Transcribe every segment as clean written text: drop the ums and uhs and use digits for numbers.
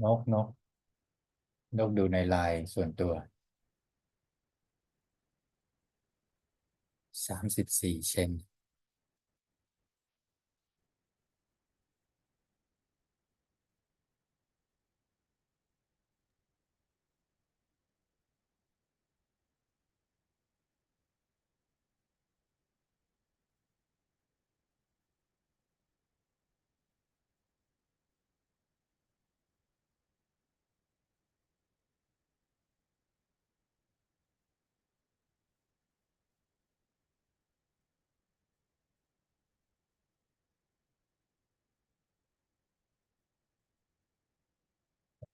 นกดูในไลน์ส่วนตัว34 เชน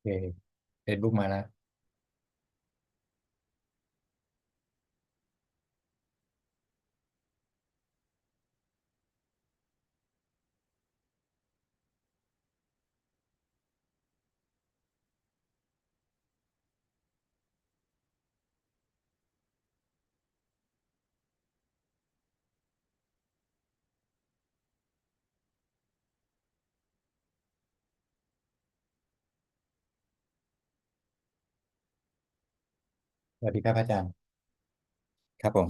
โอเคเฟซบุ๊กมาแล้วสวัสดีครับอาจารย์ครับผม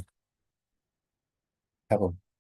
ครับผม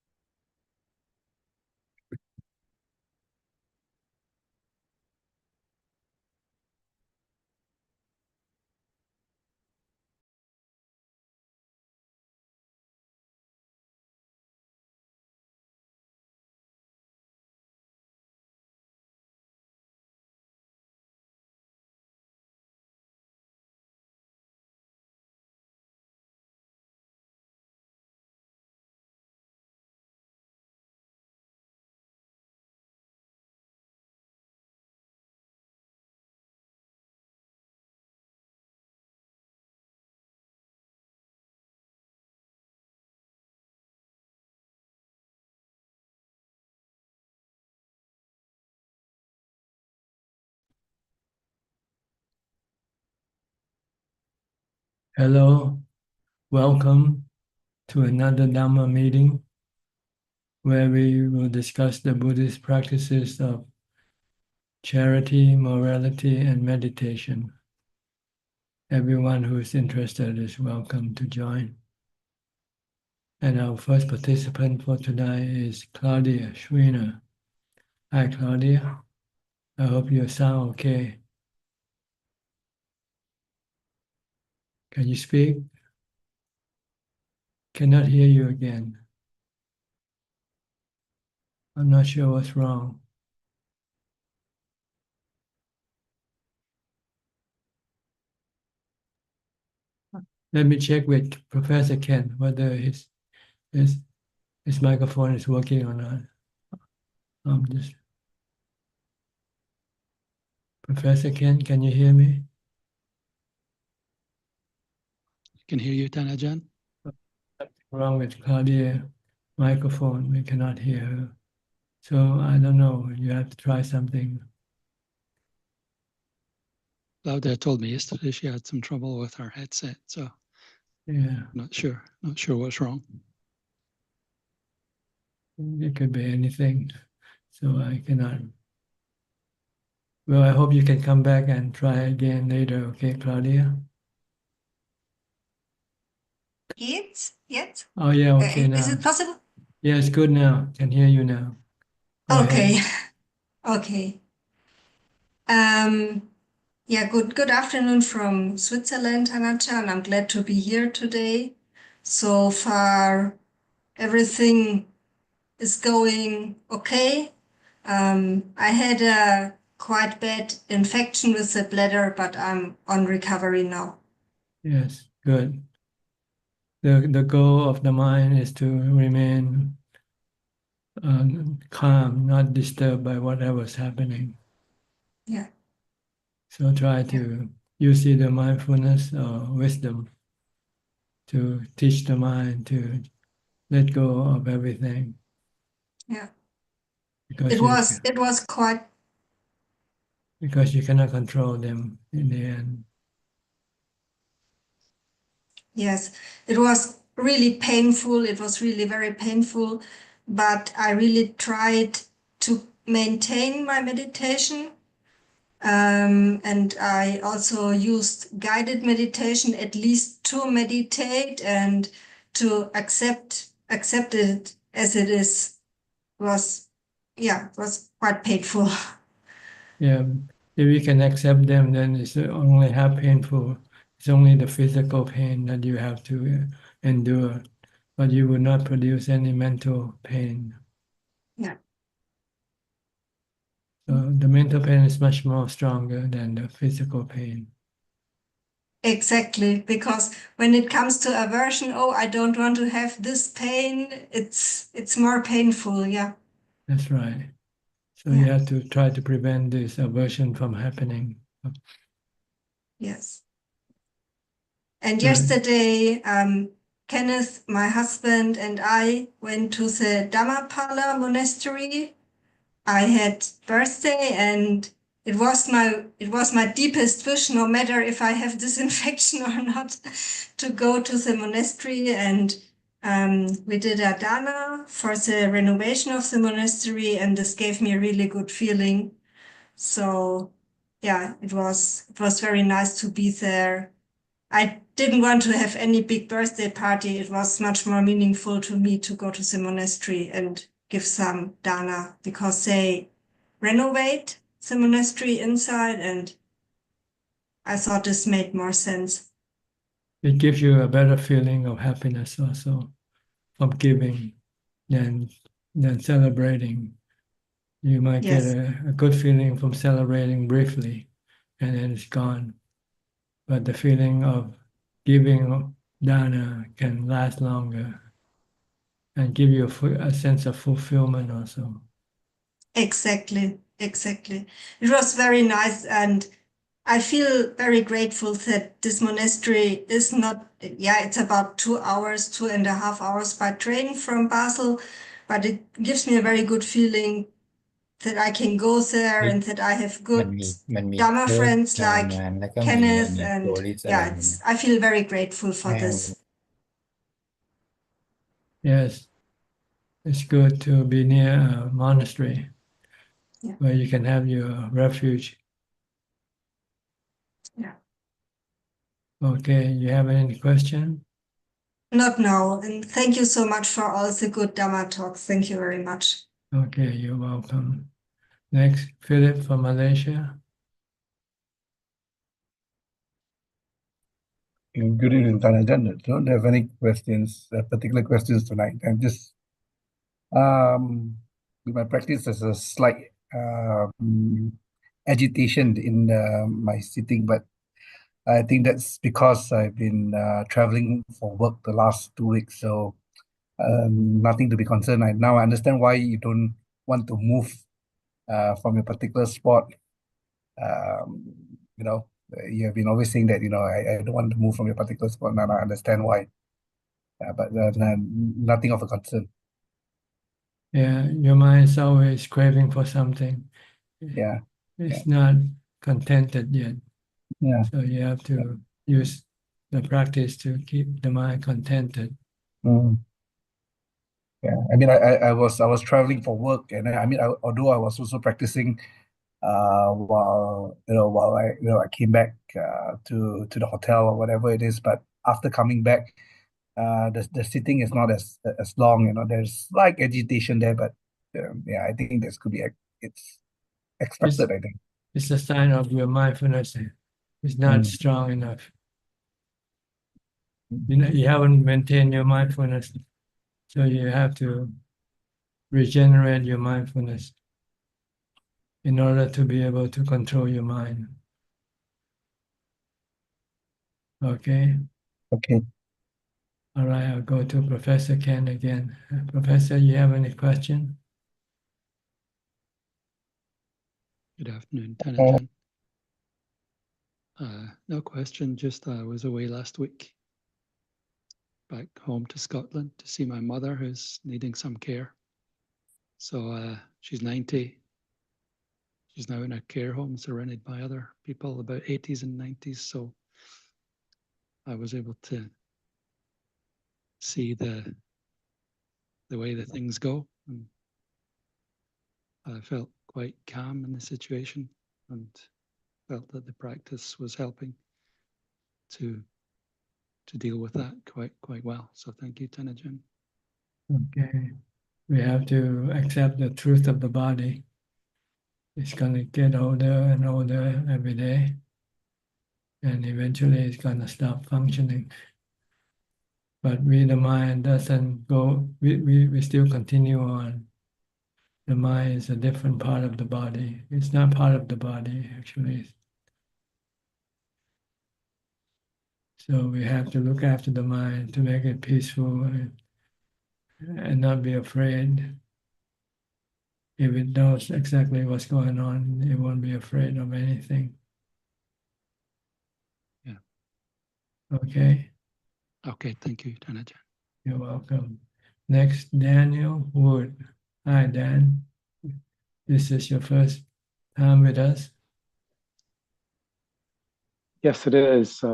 Hello, welcome to another Dhamma meeting where we will discuss the Buddhist practices of charity, morality, and meditation. Everyone who is interested is welcome to join. And our first participant for today is Claudia Schwiener. Hi, Claudia. I hope you sound okay. Can you speak? Cannot hear you again. I'm not sure what's wrong. Let me check with Professor Ken whether his, his microphone is working or not. Just Professor Ken, can you hear me? I can hear you, Ajaan. Something wrong with Claudia microphone. We cannot hear her. So I don't know. You have to try something. Claudia told me yesterday she had some trouble with her headset, so Yeah, not sure what's wrong. it could be anything. So I cannot. Well, I hope you can come back and try again later. Okay, Claudia? Jetzt? Oh, yeah, okay Is now. it possible? Yeah, it's good now. Can hear you now. Go Okay. ahead. Okay. Yeah, good afternoon from Switzerland, Hanacha, and I'm glad to be here today. So far, everything is going okay. I had a quite bad infection with the bladder, but I'm on recovery now. Yes, good. The goal of the mind is to remain calm, not disturbed by whatever's happening. Yeah. So try to use either mindfulness or wisdom to teach the mind to let go of everything. Yeah. Because It was quite, you cannot control them in the end. yes, it was really painful. It was really very painful, but I really tried to maintain my meditation. And I also used guided meditation, at least to meditate and to accept it as it is. Was quite painful. Yeah, if you can accept them, then it's only how painful. It's only the physical pain that you have to endure, but you will not produce any mental pain. Yeah. So the mental pain is much more stronger than the physical pain. Exactly, because when it comes to aversion, oh, I don't want to have this pain, it's more painful, yeah. That's right. So you have to try to prevent this aversion from happening. Yes. And Good. yesterday, Kenneth, my husband, and I went to the Dhammapala monastery. I had birthday, and it was my deepest wish, no matter if I have this infection or not, to go to the monastery. And we did a dana for the renovation of the monastery, and this gave me a really good feeling. So yeah, it was very nice to be there. I didn't want to have any big birthday party. It was much more meaningful to me to go to the monastery and give some dana, because they renovate the monastery inside, and I thought this made more sense. It gives you a better feeling of happiness also from giving than celebrating. You might get Yes, a good feeling from celebrating briefly, and then it's gone. But the feeling of giving dana can last longer and give you a sense of fulfillment also. exactly. It was very nice, and I feel very grateful that this monastery is not, it's about 2 hours, 2.5 hours by train from Basel, but it gives me a very good feeling that I can go there and that I have มัน good มี Dharma เพิร์ก friends ชา like มานแล้วก็มีอัน Kenneth, นี้โพ and ลิสอะไรอย่างเงี้ย I feel very grateful for แนว this. Yes, it's good to be near a monastery Yeah. where you can have your refuge. Yeah. Okay, you have any question? Not now. And thank you so much for all the good Dharma talks. Thank you very much. Okay, you're welcome. Next, Philip from Malaysia. Good evening, Ajaan. I don't have any questions, particular questions tonight. I'm just with my practice, there's a slight agitation in my sitting, but I think that's because I've been traveling for work the last 2 weeks, so nothing to be concerned. Now I understand why you don't want to move from a particular spot. Um, you have been always saying that, I don't want to move from a particular spot. Now I understand why. But nothing of a concern. Yeah, your mind is always craving for something. Yeah. It's not contented yet. Yeah. So you have to use the practice to keep the mind contented. Mm. Yeah. I mean, I was traveling for work, and although I was also practicing while I came back to the hotel or whatever it is, but after coming back, the sitting is not as long. There's slight agitation there, but yeah, I think this could be it's expected. I think. It's a sign of your mindfulness is not strong enough. You haven't maintained your mindfulness, so you have to regenerate your mindfulness in order to be able to control your mind. Okay? Okay. All right, I'll go to Professor Ken again. Professor, you have any question? Good afternoon, Ajaan. No question, just I was away last week, back home to Scotland to see my mother who's needing some care. So she's 90. She's now in a care home surrounded by other people about 80s and 90s. So I was able to see the way the things go. And I felt quite calm in the situation. And felt that the practice was helping to deal with that quite well. So thank you, Tanajan. Okay. We have to accept the truth of the body. It's going to get older and older every day. And eventually it's going to stop functioning. But the mind doesn't go, we still continue on. The mind is a different part of the body. It's not part of the body, actually. So we have to look after the mind to make it peaceful and not be afraid. If it knows exactly what's going on, it won't be afraid of anything. Yeah. Okay. Okay, thank you, Tanajan. You're welcome. Next, Daniel Wood. Hi, Dan. This is your first time with us. Yes, it is.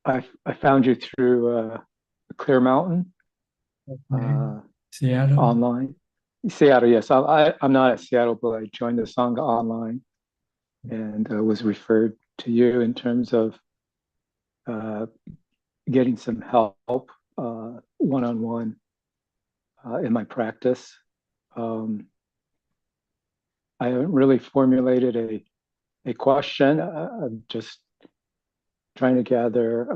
I found you through Clear Mountain Seattle. online. Seattle, yes. I'm not at Seattle, but I joined the Sangha online and was referred to you in terms of getting some help one-on-one in my practice. I haven't really formulated a question. I'm just trying to gather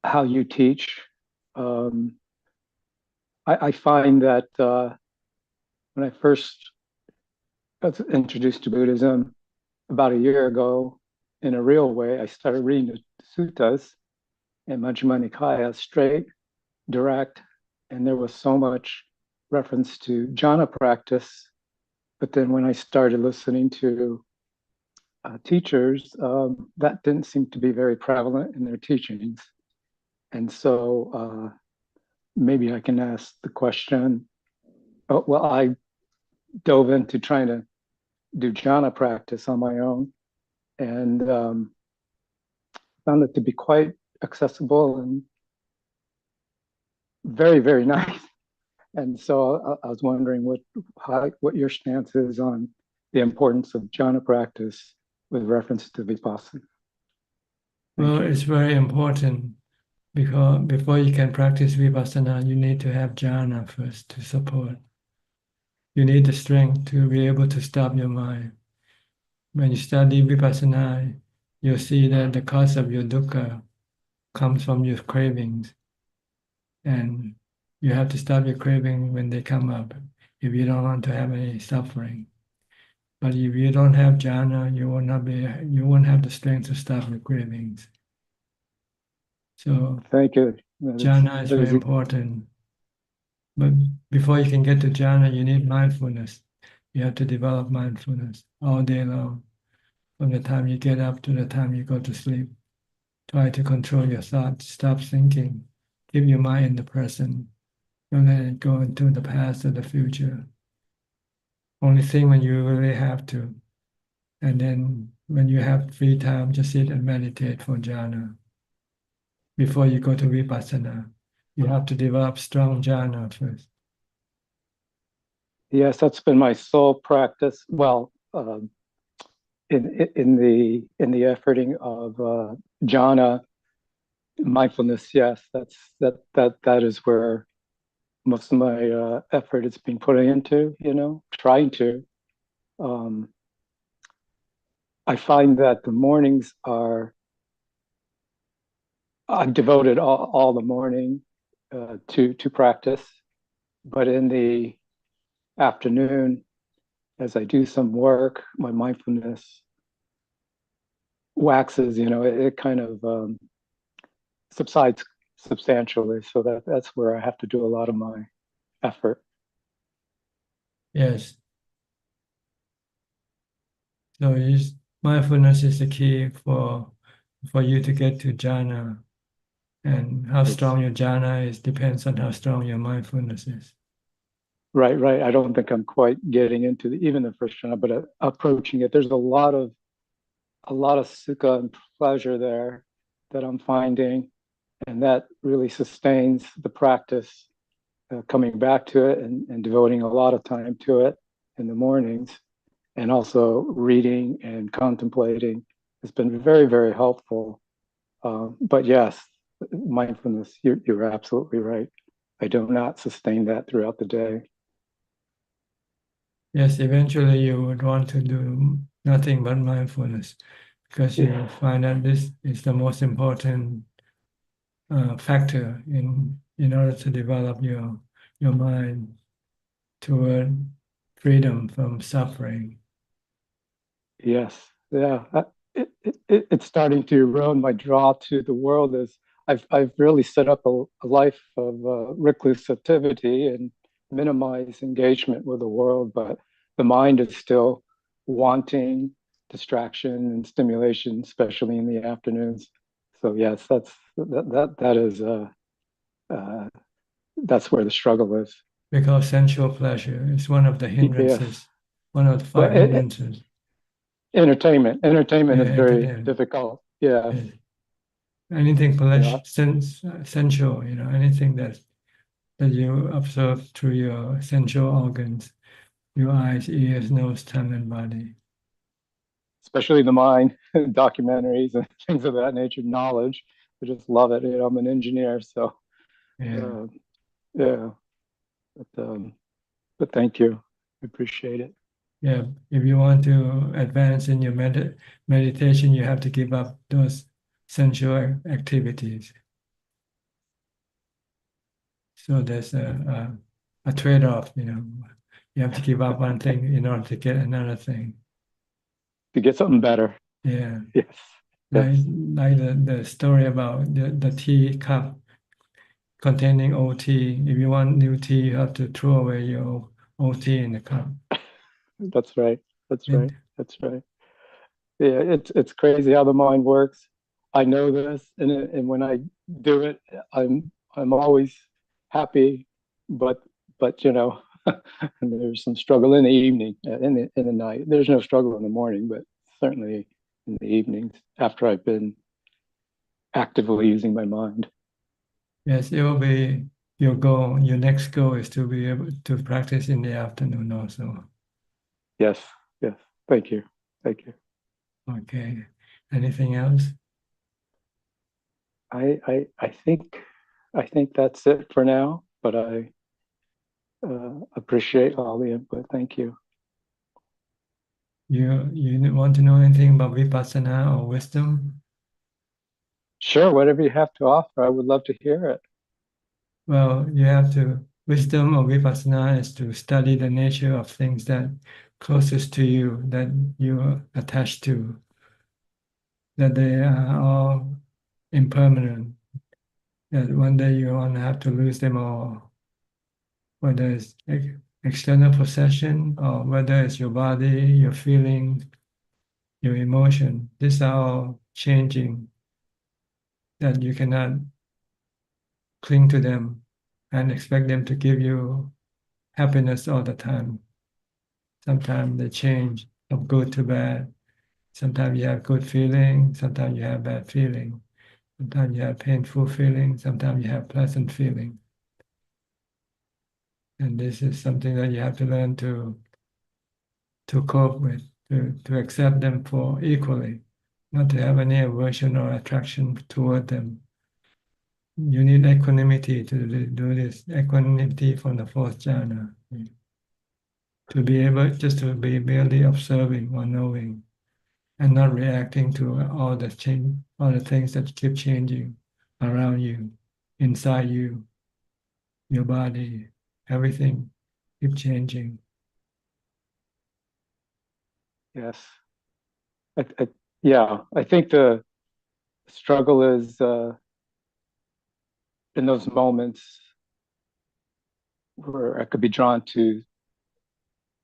how you teach. I find that when I first got introduced to Buddhism about a year ago, in a real way, I started reading the suttas and Majjhima Nikaya straight, direct, and there was so much reference to jhana practice. But then when I started listening to teachers, that didn't seem to be very prevalent in their teachings. And so maybe I can ask the question. Oh, well, I dove into trying to do jhana practice on my own and found it to be quite accessible and very, very nice. And so I was wondering what your stance is on the importance of jhana practice with reference to vipassana. Well, it's very important because before you can practice vipassana, you need to have jhana first to support. You need the strength to be able to stop your mind. When you study vipassana, you'll see that the cause of your dukkha comes from your cravings. And you have to stop your craving when they come up if you don't want to have any suffering. But if you don't have jhana, you won't have the strength to stop your cravings. So thank you. Jhana is very important. But before you can get to jhana, you need mindfulness. You have to develop mindfulness all day long, from the time you get up to the time you go to sleep. Try to control your thoughts, stop thinking, keep your mind in the present. Don't let it go into the past or the future. Only thing when you really have to. And then when you have free time, just sit and meditate for jhana. Before you go to vipassana, you have to develop strong jhana first. Yes, that's been my sole practice. Well, in the efforting of jhana, mindfulness. Yes, that is where most of my effort is being put into. Trying to. I find that the mornings I've devoted all the morning to practice, but in the afternoon, as I do some work, my mindfulness waxes. It kind of subsides substantially. So that's where I have to do a lot of my effort. Yes. So mindfulness is the key for you to get to jhana. And how strong your jhana is depends on how strong your mindfulness is. Right. I don't think I'm quite getting into even the first jhana, but approaching it. There's a lot of sukha and pleasure there that I'm finding, and that really sustains the practice. Coming back to it and devoting a lot of time to it, in the mornings, and also reading and contemplating has been very, very helpful. But yes, mindfulness, you're absolutely right. I do not sustain that throughout the day. Yes, eventually you would want to do nothing but mindfulness because you Yeah. find that this is the most important factor in order to develop your mind toward freedom from suffering. Yes, yeah. It's starting to erode my draw to the world as I've really set up a life of reclusivity and minimize engagement with the world, but the mind is still wanting distraction and stimulation, especially in the afternoons. So yes, that is uh, that's where the struggle is. Because sensual pleasure is one of the Yes, hindrances, one of the well, five hindrances. entertainment is very Entertainment. difficult. Yes, Anything you know, sensual, anything that you observe through your sensual organs, your eyes, ears, nose, tongue, and body. especially the mind, documentaries and things of that nature, knowledge. I just love it. I'm an engineer, so Yeah. uh, yeah. But thank you. I appreciate it. Yeah. If you want to advance in your meditation, you have to give up those sensual activities. So there's a trade-off, You have to give up one thing in order to get another thing. To get something better. Yeah. Yes. Like, Yes. like the story about the tea cup containing old tea. If you want new tea, you have to throw away your old tea in the cup. That's right. That's right. And That's right. Yeah, it's crazy how the mind works. I know this, and when I do it, I'm always happy, but and there's some struggle in the evening, in the night. There's no struggle in the morning, but certainly in the evenings after I've been actively using my mind. yes, it will be your goal. Your next goal is to be able to practice in the afternoon also. Yes, yes. Thank you. Thank you. Okay. Anything else? I think that's it for now, but I appreciate all the input. Thank you. You want to know anything about vipassana or wisdom? Sure, whatever you have to offer, I would love to hear it. Well, wisdom or vipassana is to study the nature of things that closest to you, that you're attached to, that they are all impermanent, that one day you want to have to lose them all, whether it's external possession or whether it's your body, your feelings, your emotion. These are all changing, that you cannot cling to them and expect them to give you happiness all the time. Sometimes they change from good to bad. Sometimes you have good feeling, sometimes you have bad feeling. Sometimes you have painful feeling, sometimes you have pleasant feeling. And this is something that you have to learn to cope with, to accept them for equally, not to have any aversion or attraction toward them. You need equanimity to do this, equanimity from the fourth jhana, to be able just to be merely observing or knowing and not reacting to all the things that keep changing around you, inside you, your body, everything keep changing. Yes. Yeah, I think the struggle is in those moments where I could be drawn to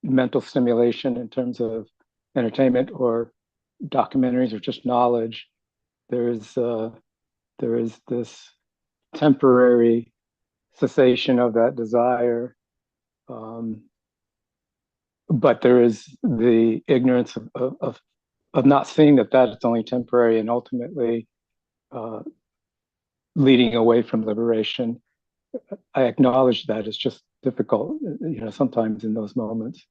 mental stimulation in terms of entertainment or documentaries or just knowledge. There is there is this temporary cessation of that desire, um, but there is the ignorance of not seeing that it's only temporary and ultimately uh, leading away from liberation. I acknowledge that it's just difficult, sometimes in those moments.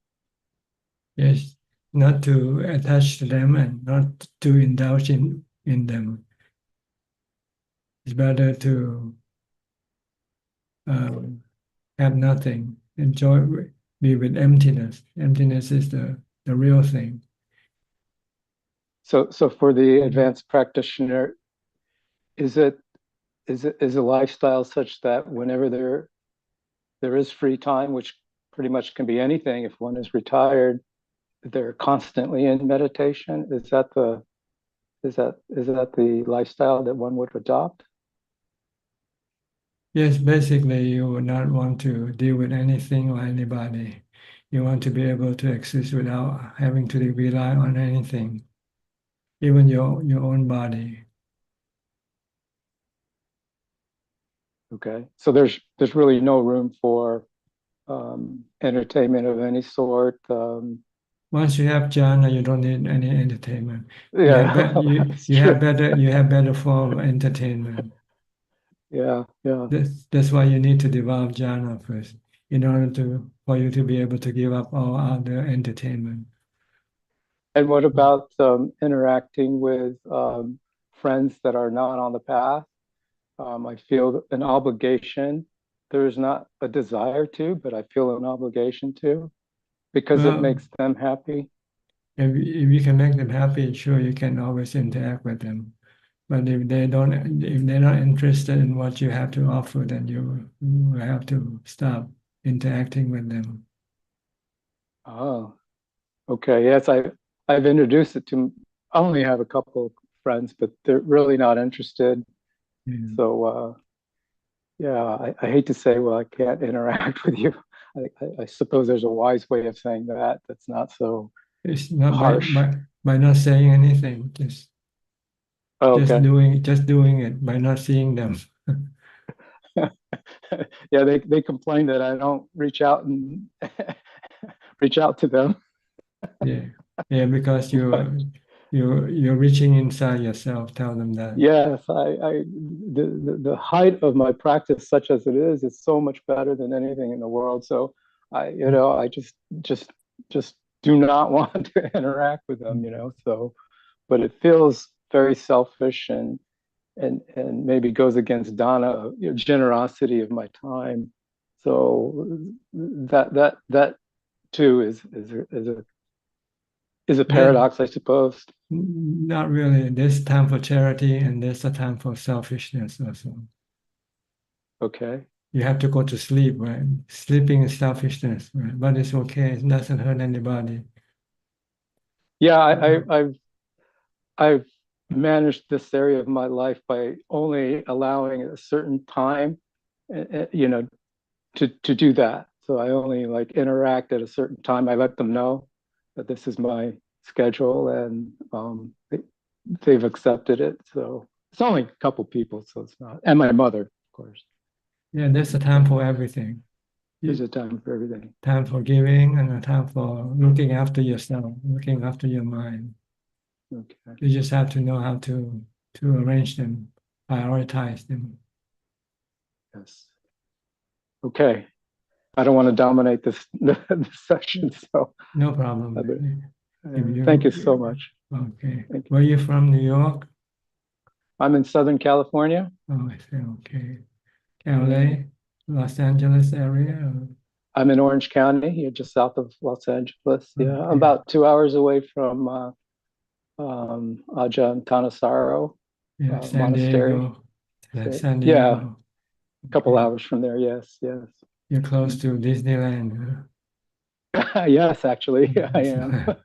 Yes, not to attach to them and not to indulge in them. It's better to have nothing, enjoy, be with emptiness. Emptiness is the real thing. So for the advanced practitioner, is a lifestyle such that whenever there is free time, which pretty much can be anything if one is retired, they're constantly in meditation? Is that the lifestyle that one would adopt? Yes, basically, you would not want to deal with anything or anybody. You want to be able to exist without having to rely on anything, even your own body. Okay, so there's really no room for entertainment of any sort. Once you have jhana, you don't need any entertainment. You have Yeah, well, that's you have true. better form of entertainment. Yeah, yeah. That's why you need to develop jhana first, in order for you to be able to give up all other entertainment. And what about interacting with friends that are not on the path? I feel an obligation. There is not a desire to, but I feel an obligation to because it Well, makes them happy. if you can make them happy, sure, you can always interact with them. But if they're not interested in what you have to offer, then you have to stop interacting with them. Oh, okay. Yes, I've introduced it to. I only have a couple of friends, but they're really not interested. Yeah. So yeah, I hate to say, well, I can't interact with you. I suppose there's a wise way of saying that. That's not so It's not harsh. by not saying anything, Oh, okay. just doing it by not seeing them. Yeah, they complain that I don't reach out and reach out to them. Yeah, yeah, because But you're reaching inside yourself. Tell them that. yes, the height of my practice, such as it is so much better than anything in the world. So I just do not want to interact with them, So, but it feels very selfish and maybe goes against dana, generosity of my time. So that too is a Then paradox, I suppose. not really. There's time for charity and there's a time for selfishness also. Okay. You have to go to sleep, right? Sleeping is selfishness, right? But it's okay. It doesn't hurt anybody. Yeah, I've managed this area of my life by only allowing a certain time, to do that. So I only like interact at a certain time. I let them know that this is my schedule, and they've accepted it. So it's only a couple people, so it's not. And my mother, of course. Yeah, there's a time for everything. There's a time for everything. Time for giving and a time for looking after yourself, looking after your mind. Okay. You just have to know how to arrange them, prioritize them. Yes. Okay. I don't want to dominate this session, so No problem. thank you so much. Okay. Thank you. Where are you from? New York? I'm in Southern California. Oh, I see. Okay. LA, Los Angeles area? I'm in Orange County, here just south of Los Angeles. Yeah, Okay. about 2 hours away from Ajaan Tanasaro Yeah, San Monastery. Diego. San Yeah, Diego. a couple Okay. hours from there. Yes, yes. You're close to Disneyland, Yes, actually, I am. huh?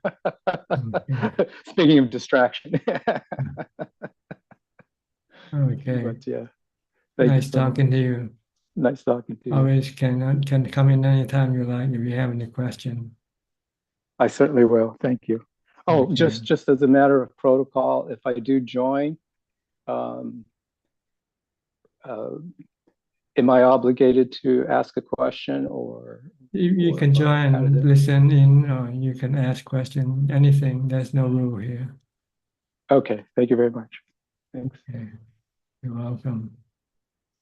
Okay. Speaking of distraction. Okay. But yeah, thank you Nice so much. talking to you. Nice talking to you. Always can come in anytime you like if you have any question. I certainly will. Thank you. Oh, Okay. just as a matter of protocol, if I do join, um, uh, am I obligated to ask a question or You can how does join, it? listen in, or you can ask question, anything. There's no rule here. Okay, thank you very much. Thanks. Okay. You're welcome.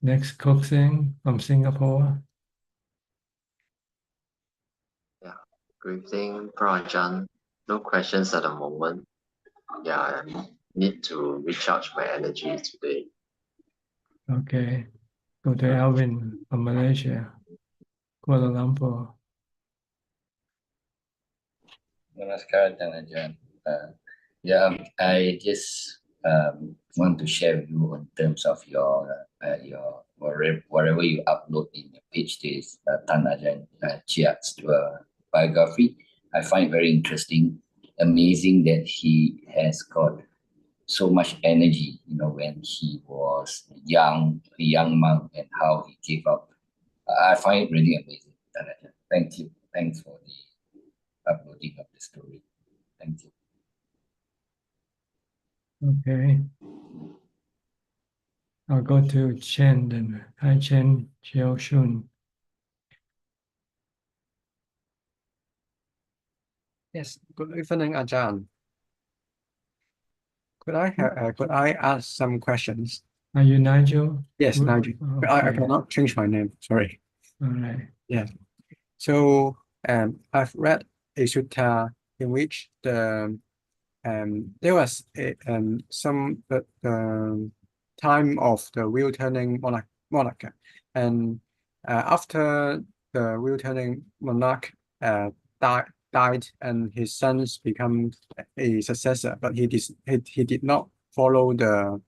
Next, Kok Sing from Singapore. Good evening, Ajaan. No questions at the moment. Yeah, I need to recharge my energy today. Okay. Go to Alvin from Malaysia, Kuala Lumpur. Namaskar, Ajaan. I just want to share with you in terms of your whatever you upload in your page, this Ajaan Chiat's biography. I find it very interesting, amazing that he has got so much energy, when he was a young monk, and how he gave up. I find it really amazing, Ajaan. Thank you. Thanks for the uploading of the story. Thank you. Okay. I'll go to Chen then. Hi, Chen Chiao Shun. Yes, good evening, Ajaan. Could I ask some questions? Are you Nigel? Yes, Nigel. I Okay. cannot change my name. Sorry. All right. Yeah. So I've read a sutta in which there was some time of the wheel turning monarch, and after the wheel turning monarch died, and his sons become a successor, but he did not follow the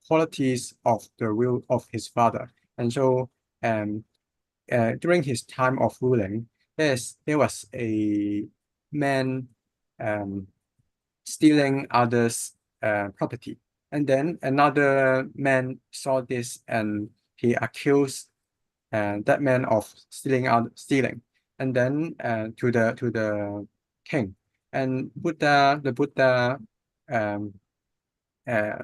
qualities of the will of his father, and so during his time of ruling, there was a man um, stealing others' property. And then another man saw this, and he accused that man of stealing. And then to the king. And the Buddha um, uh,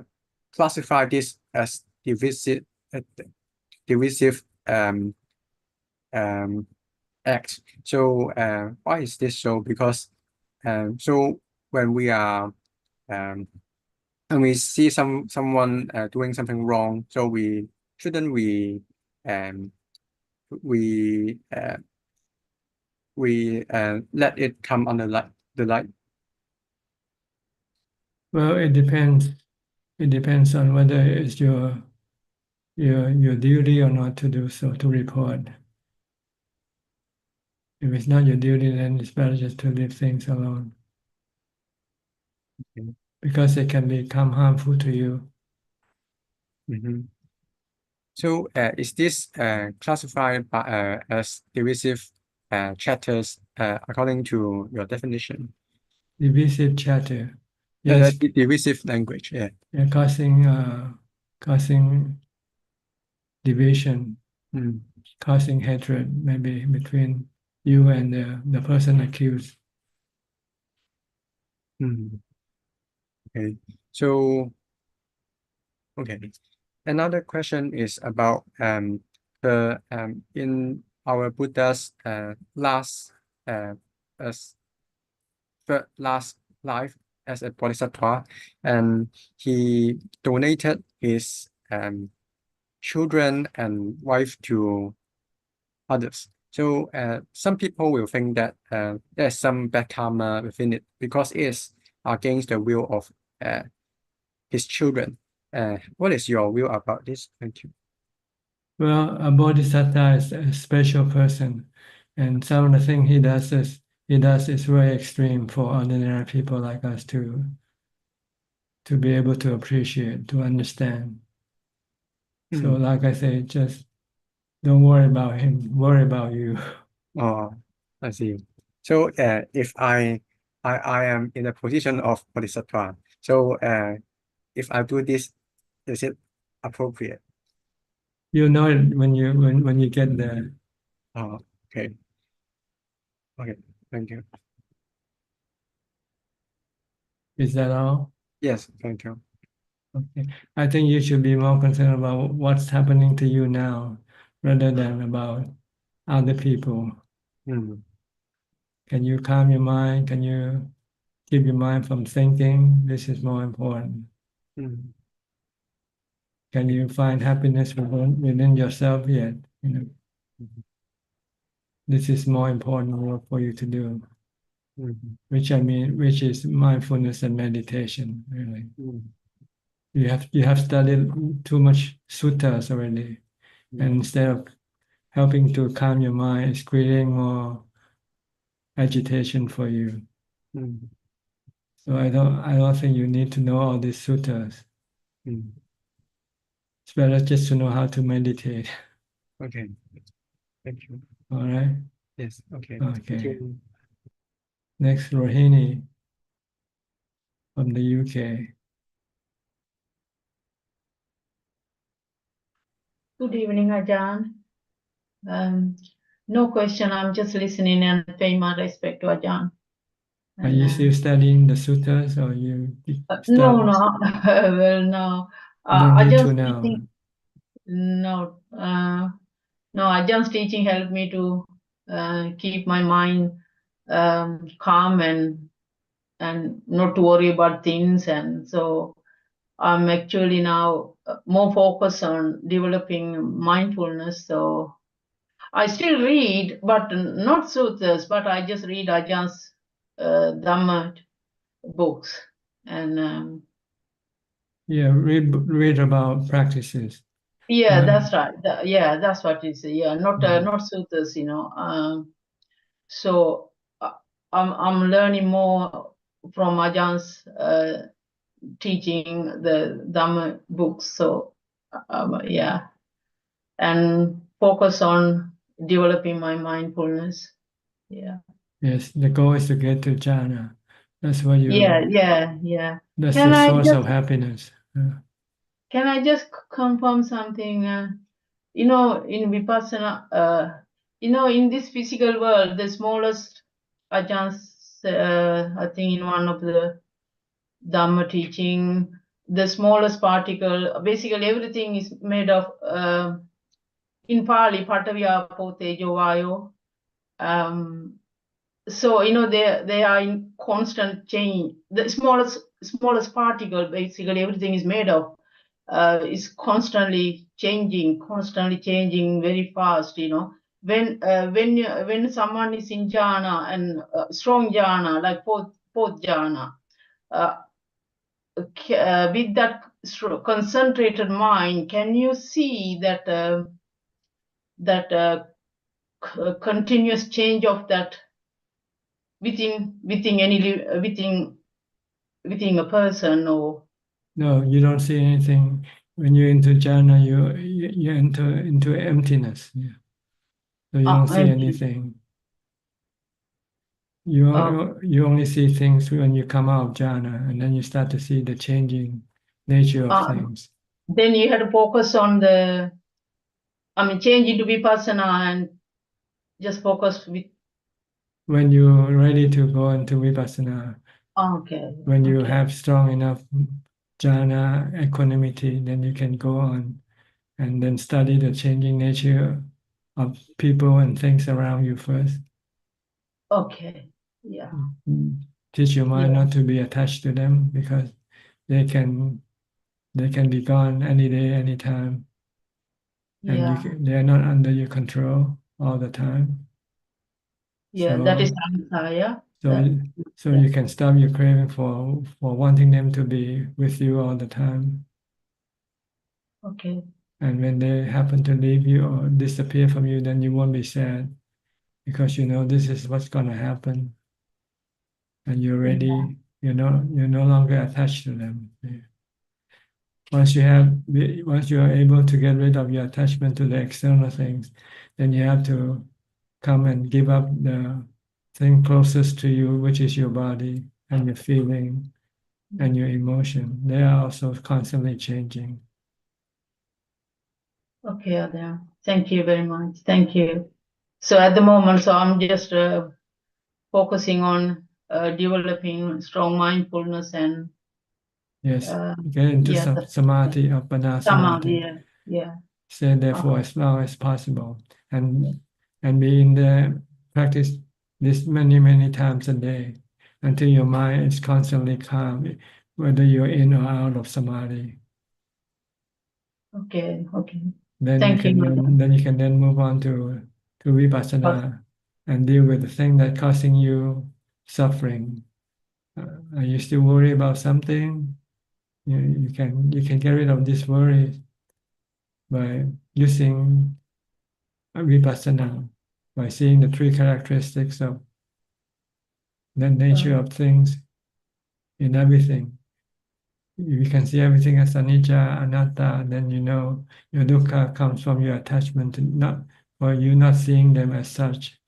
classified this as divisive um, act. So why is this so? Because so when we are and we see someone doing something wrong, so shouldn't um, we let it come on the light. Well, it depends. It depends on whether it's your duty or not to do so, to report. If it's not your duty, then it's better just to leave things alone. Okay. Because it can become harmful to you. Mm-hmm. So is this classified as divisive chatters according to your definition? Divisive chatter. Yes. Divisive language, yeah. Yeah, causing division, causing hatred, maybe between you and the person accused. Okay. So, okay. Another question is about the in our Buddha's last as last life as a bodhisattva, and he donated his children and wife to others. So some people will think that there's some bad karma within it because it is against the will of his children. What is your view about this? Thank you. Well, a bodhisattva is a special person, and some of the things he does is very extreme for ordinary people like us to be able to appreciate, to understand. So, like I say, just don't worry about him. Worry about you. Oh, I see. So if I am in a position of bodhisattva, so if I do this, is it appropriate? You know it when you get there. Oh, okay. Okay, thank you. Is that all? Yes, thank you. Okay. I think you should be more concerned about what's happening to you now rather than about other people. Can you calm your mind? Can you keep your mind from thinking? This is more important. Can you find happiness within yourself yet? this is more important work for you to do, Mhm. which is mindfulness and meditation, really. Mhm. You have studied too much suttas already, and instead of helping to calm your mind, it's creating more agitation for you. Mhm. So I don't think you need to know all these suttas. Mhm. It's better just to know how to meditate. Okay. Thank you. All right. Yes. Okay. Thank Okay. you. Next, Rohini from the UK. Good evening, Ajaan. No question. I'm just listening and paying my respect to Ajaan. Are you still studying the suttas, or you No, stop? well, no. You don't need to Ajaan's now. teaching, no, no. Ajaan's teaching helped me to keep my mind calm and not to worry about things, and so I'm actually now more focused on developing mindfulness. So I still read, but not sutras, but I just read Ajaan's Dhamma books. And Yeah, read about practices. yeah, that's right. Yeah, that's what it is. Yeah, not Mhm. not sutras, you know. So I'm learning more from Ajaan's teaching the Dhamma books. So yeah, and focus on developing my mindfulness. Yeah. Yes, the goal is to get to jhana. That's what Yeah, you. yeah. That's Can the I source of just happiness. can I just confirm something? You know, in Vipassana, in this physical world, the smallest Ajahns, I think in one of the Dhamma teaching, the smallest particle, basically everything is made of, in Pali, Patavya, Tejo, Vayo. So they are in constant change. The smallest particle, basically everything is made of, is constantly changing very fast. When someone is in jhana and strong jhana, like fourth jhana, uh, with that concentrated mind, can you see that continuous change of that within a person? Or No, you don't see anything. When you're into jhana, you enter into emptiness. Yeah. So you don't see empty. anything. You only see things when you come out of jhana, and then you start to see the changing nature of things. Then you had to focus on change into vipassana and just focus with. When you're ready to go into vipassana, Okay. when you Okay. have strong enough jhana equanimity, then you can go on and then study the changing nature of people and things around you first. Okay. Yeah. Teach your mind Yeah. not to be attached to them, because they can be gone any day, anytime, and Yeah. they are not under your control all the time. Yeah. That is So answer. Yeah. so Yeah. you can stop your craving for wanting them to be with you all the time. Okay. And when they happen to leave you or disappear from you, then you won't be sad, because you know this is what's going to happen, and you're ready. You're no longer attached to them. Once you are able to get rid of your attachment to the external things, then you have to come and give up the thing closest to you, which is your body and your feeling and your emotion. They are also constantly changing. Okay, Adya. Thank you very much. Thank you. So at the moment, I'm just focusing on developing strong mindfulness and Yes, get into yeah, samadhi, appana samadhi. yeah. Stay there for as long as possible, and be in the practice this many times a day, until your mind is constantly calm, whether you're in or out of samadhi. Okay. Then you Thank you, can madam. then move on to vipassana and deal with the thing that's causing you suffering. Are you still worried about something? You can get rid of this worry by using vipassana, by seeing the three characteristics of the nature of things in everything. If you can see everything as anicca, anatta, then you know your dukkha comes from your attachment to not, or you not seeing them as such.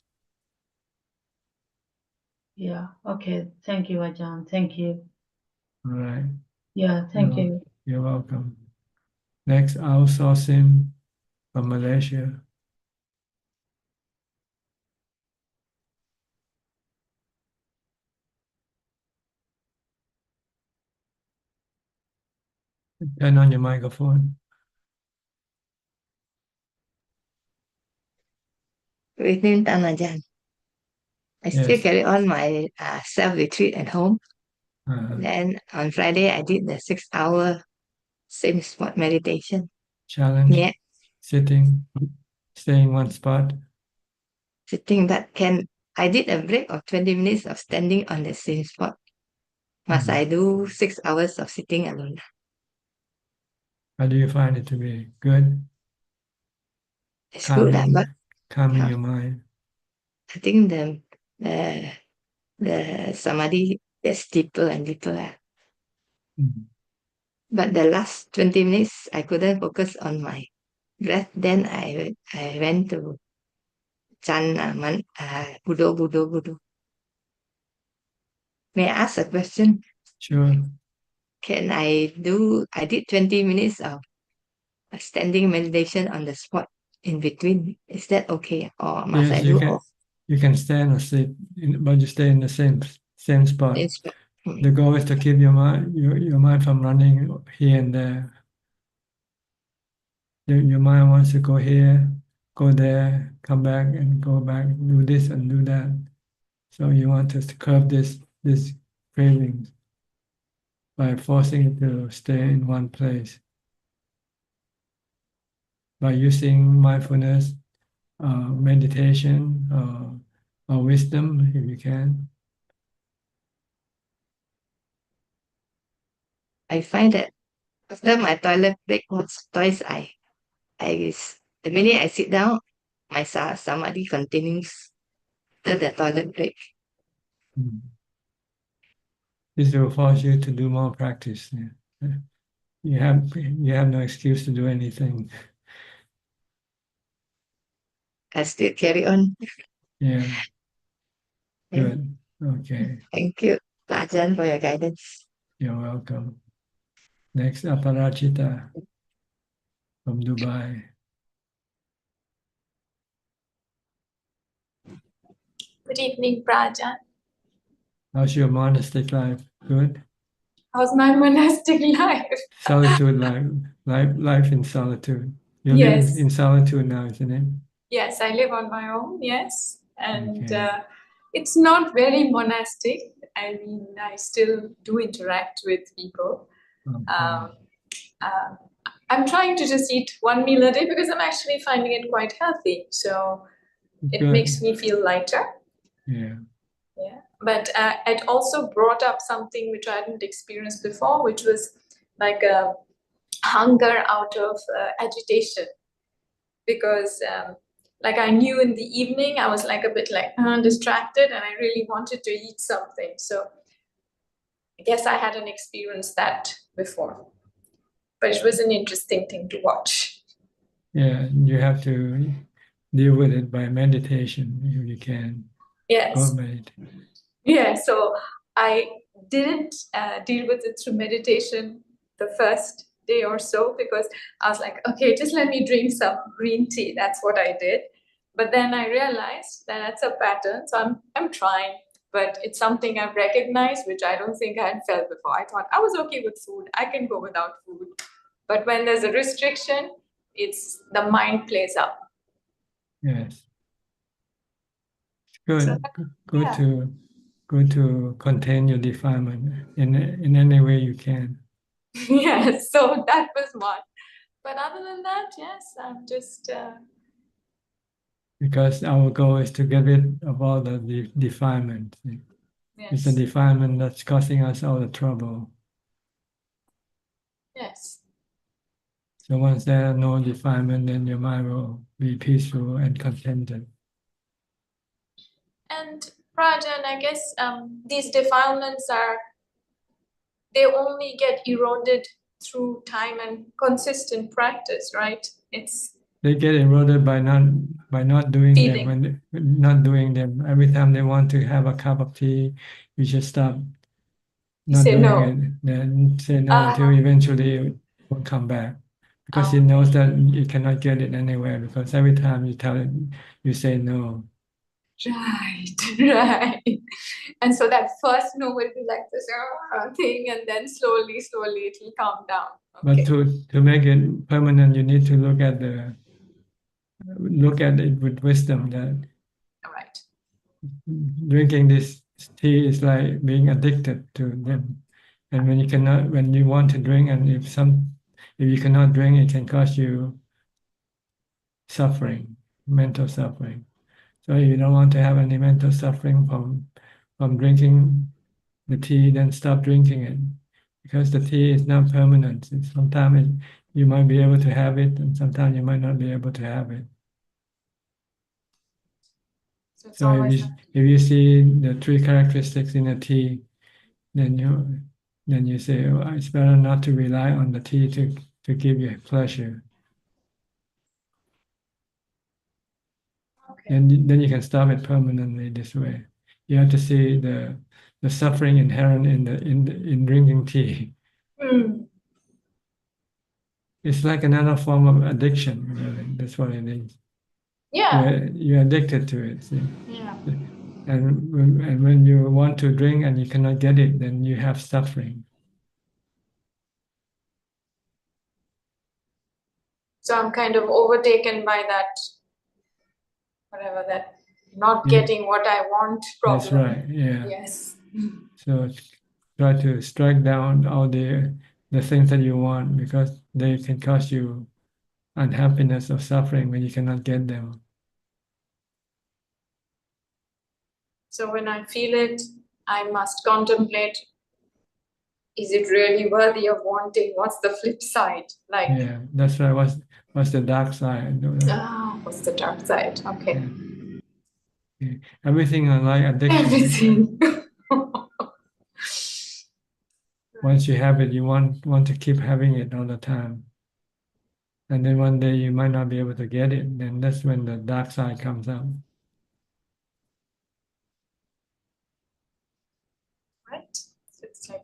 Yeah. Okay. Thank you, Ajahn. Thank you. All right. Yeah. Thank you. You're welcome. Next, outsourcing from Malaysia. Turn on your microphone. Good evening, Tan Ajaan. I still Yes. carry on my self-retreat at home. Uh, Then on Friday, I did the 6-hour same spot meditation. challenge, Yeah, sitting, stay in one spot. sitting, but I did a break of 20 minutes of standing on the same spot. Must I do 6 hours of sitting alone? How do you find it to be? Good? It's good, but Calming your mind. I think the samadhi gets deeper and deeper. But the last 20 minutes, I couldn't focus on my breath. Then I went to chant Budo, Budo, Budo. May I ask a question? Sure. I did 20 minutes of standing meditation on the spot in between. Is that okay? Or must Yes, I do all? you can stand or sit, but you stay in the same spot. Same spot. The goal is to keep your mind from running here and there. Your mind wants to go here, go there, come back and go back, do this and do that. So you want to curb this cravings by forcing it to stay in one place. By using mindfulness, meditation, or wisdom, if you can. I find that after my toilet break once, twice, the minute I sit down, my samadhi continues till the toilet break. This will force you to do more practice. You have no excuse to do anything. I still carry on. Yeah. Good. Okay. Thank you, Ajahn, for your guidance. You're welcome. Next, Aparajita from Dubai. Good evening, Prajan. How's your monastic life? Good? How's my monastic life? Solitude life in solitude. You Yes. live in solitude now, isn't it? Yes, I live on my own, yes. And it's not very monastic. I mean, I still do interact with people. I'm trying to just eat one meal a day because I'm actually finding it quite healthy. So it makes me feel lighter. Yeah. Yeah. But it also brought up something which I hadn't experienced before, which was like a hunger out of agitation. Because like I knew in the evening, I was like a bit like distracted and I really wanted to eat something. So I guess I hadn't experienced that before. But it was an interesting thing to watch. Yeah, you have to deal with it by meditation if you can. Yes. Meditate. Yeah, so I didn't deal with it through meditation the first day or so because I was like, okay, just let me drink some green tea. That's what I did. But then I realized that that's a pattern. So I'm trying, but it's something I've recognized, which I don't think I had felt before. I thought I was okay with food. I can go without food. But when there's a restriction, it's the mind plays up. Yes. Good. So, Good to contain your defilement in any way you can. Yes, so that was one. But other than that, yes, I'm just because our goal is to get rid of all the defilement. It's the Yes. defilement that's causing us all the trouble. Yes. So once there are no defilement, then your mind will be peaceful and contented. And Rajan, I guess these defilements they only get eroded through time and consistent practice, right? They get eroded by not doing them. Feeling. When not doing them, every time they want to have a cup of tea, you just stop not say doing no. it, then say no until eventually it will come back. Because it knows that you cannot get it anywhere, because every time you tell it, you say no. Right, right. And so that first no will be like this thing, and then slowly it will calm down. But to make it permanent, you need to look at it with wisdom that Right. drinking this tea is like being addicted to them. And when you want to drink, and if you cannot drink, it can cause you suffering, mental suffering. So if you don't want to have any mental suffering from drinking the tea, then stop drinking it, because the tea is not permanent. Sometimes you might be able to have it, and sometimes you might not be able to have it. So if you see the three characteristics in a tea, then you say, oh, it's better not to rely on the tea to give you pleasure. Okay. And then you can stop it permanently this way. You have to see the suffering inherent in drinking tea. Mm. It's like another form of addiction, really. That's what it is. Yeah. You're addicted to it. See? Yeah. And when you want to drink and you cannot get it, then you have suffering. So I'm kind of overtaken by that, whatever that, not Yeah. getting what I want problem. That's right. Yeah. Yes. So try to strike down all the things that you want, because they can cause you unhappiness or suffering when you cannot get them. So when I feel it, I must contemplate, is it really worthy of wanting? What's the flip side? Like, Yeah, that's right. What's the dark side? what's the dark side? Okay. Yeah. Everything is like addiction. Everything. Once you have it, you want to keep having it all the time. And then one day you might not be able to get it. Then that's when the dark side comes out. Right? So it's like,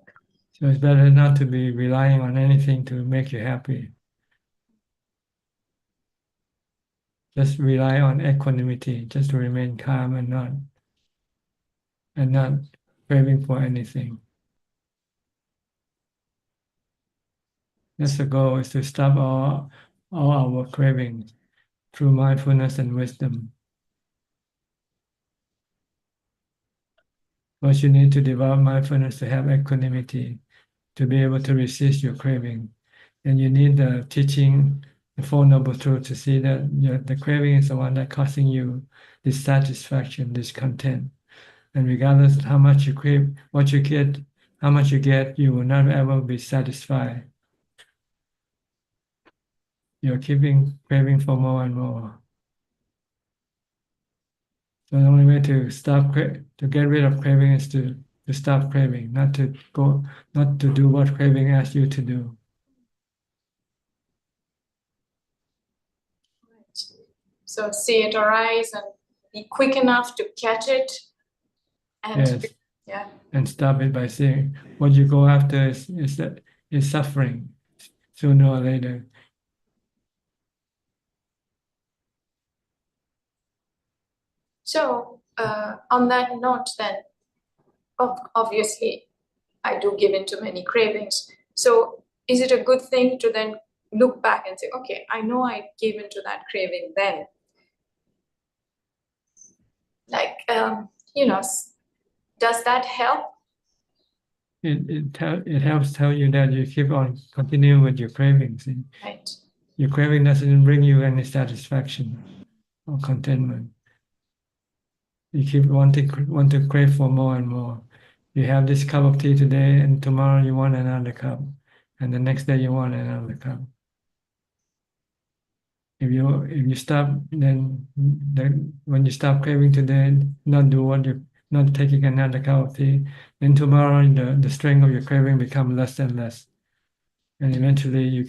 So it's better not to be relying on anything to make you happy. Just rely on equanimity, just to remain calm and not craving for anything. That's the goal, is to stop all our cravings through mindfulness and wisdom. First, you need to develop mindfulness to have equanimity, to be able to resist your craving. And you need the teaching, the Four Noble Truths, to see that the craving is the one that's causing you dissatisfaction, discontent. And regardless of how much you crave, what you get, how much you get, you will not ever be satisfied. You're keeping craving for more and more. So the only way to to get rid of craving is to stop craving, not to do what craving asks you to do. so see it arise and be quick enough to catch it. And Yes. yeah. And stop it by saying what you go after is suffering sooner or later. So on that note, then, obviously, I do give into many cravings. So is it a good thing to then look back and say, okay, I know I gave into that craving then. Like, does that help? It helps tell you that you keep on continuing with your cravings. Right. Your craving doesn't bring you any satisfaction. or contentment. You keep want to crave for more and more. You have this cup of tea today, and tomorrow you want another cup, and the next day you want another cup. If you stop, then when you stop craving today, not taking another cup of tea, then tomorrow the strength of your craving become less and less, and eventually you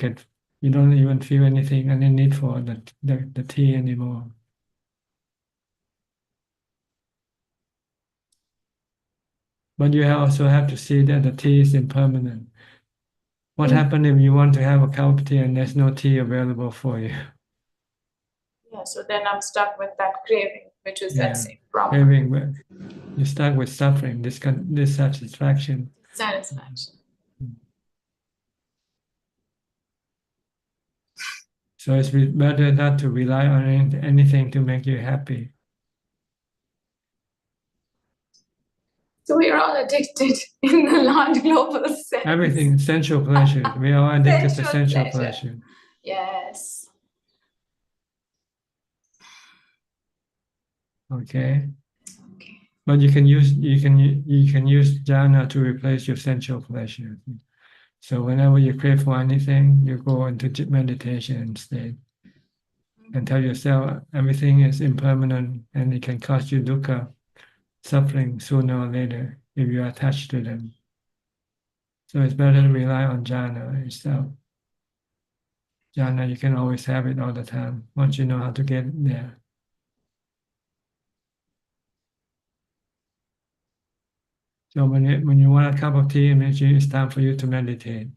don't even feel anything, any need for the tea anymore. But you also have to see that the tea is impermanent. What happens if you want to have a cup of tea and there's no tea available for you? Yeah, so then I'm stuck with that craving, which is that same problem. Craving, but you're stuck with suffering, dissatisfaction. Satisfaction. So it's better not to rely on anything to make you happy. So we're all addicted in the large global sense. Everything, sensual pleasure. We are addicted to sensual pleasure. Yes. Okay. But you can use jhana to replace your sensual pleasure. So whenever you crave for anything, you go into meditation instead, and tell yourself everything is impermanent and it can cause you dukkha, suffering sooner or later if you are attached to them. So it's better to rely on jhana itself. Jhana, you can always have it all the time once you know how to get there. So when you want a cup of tea, it means it's time for you to meditate.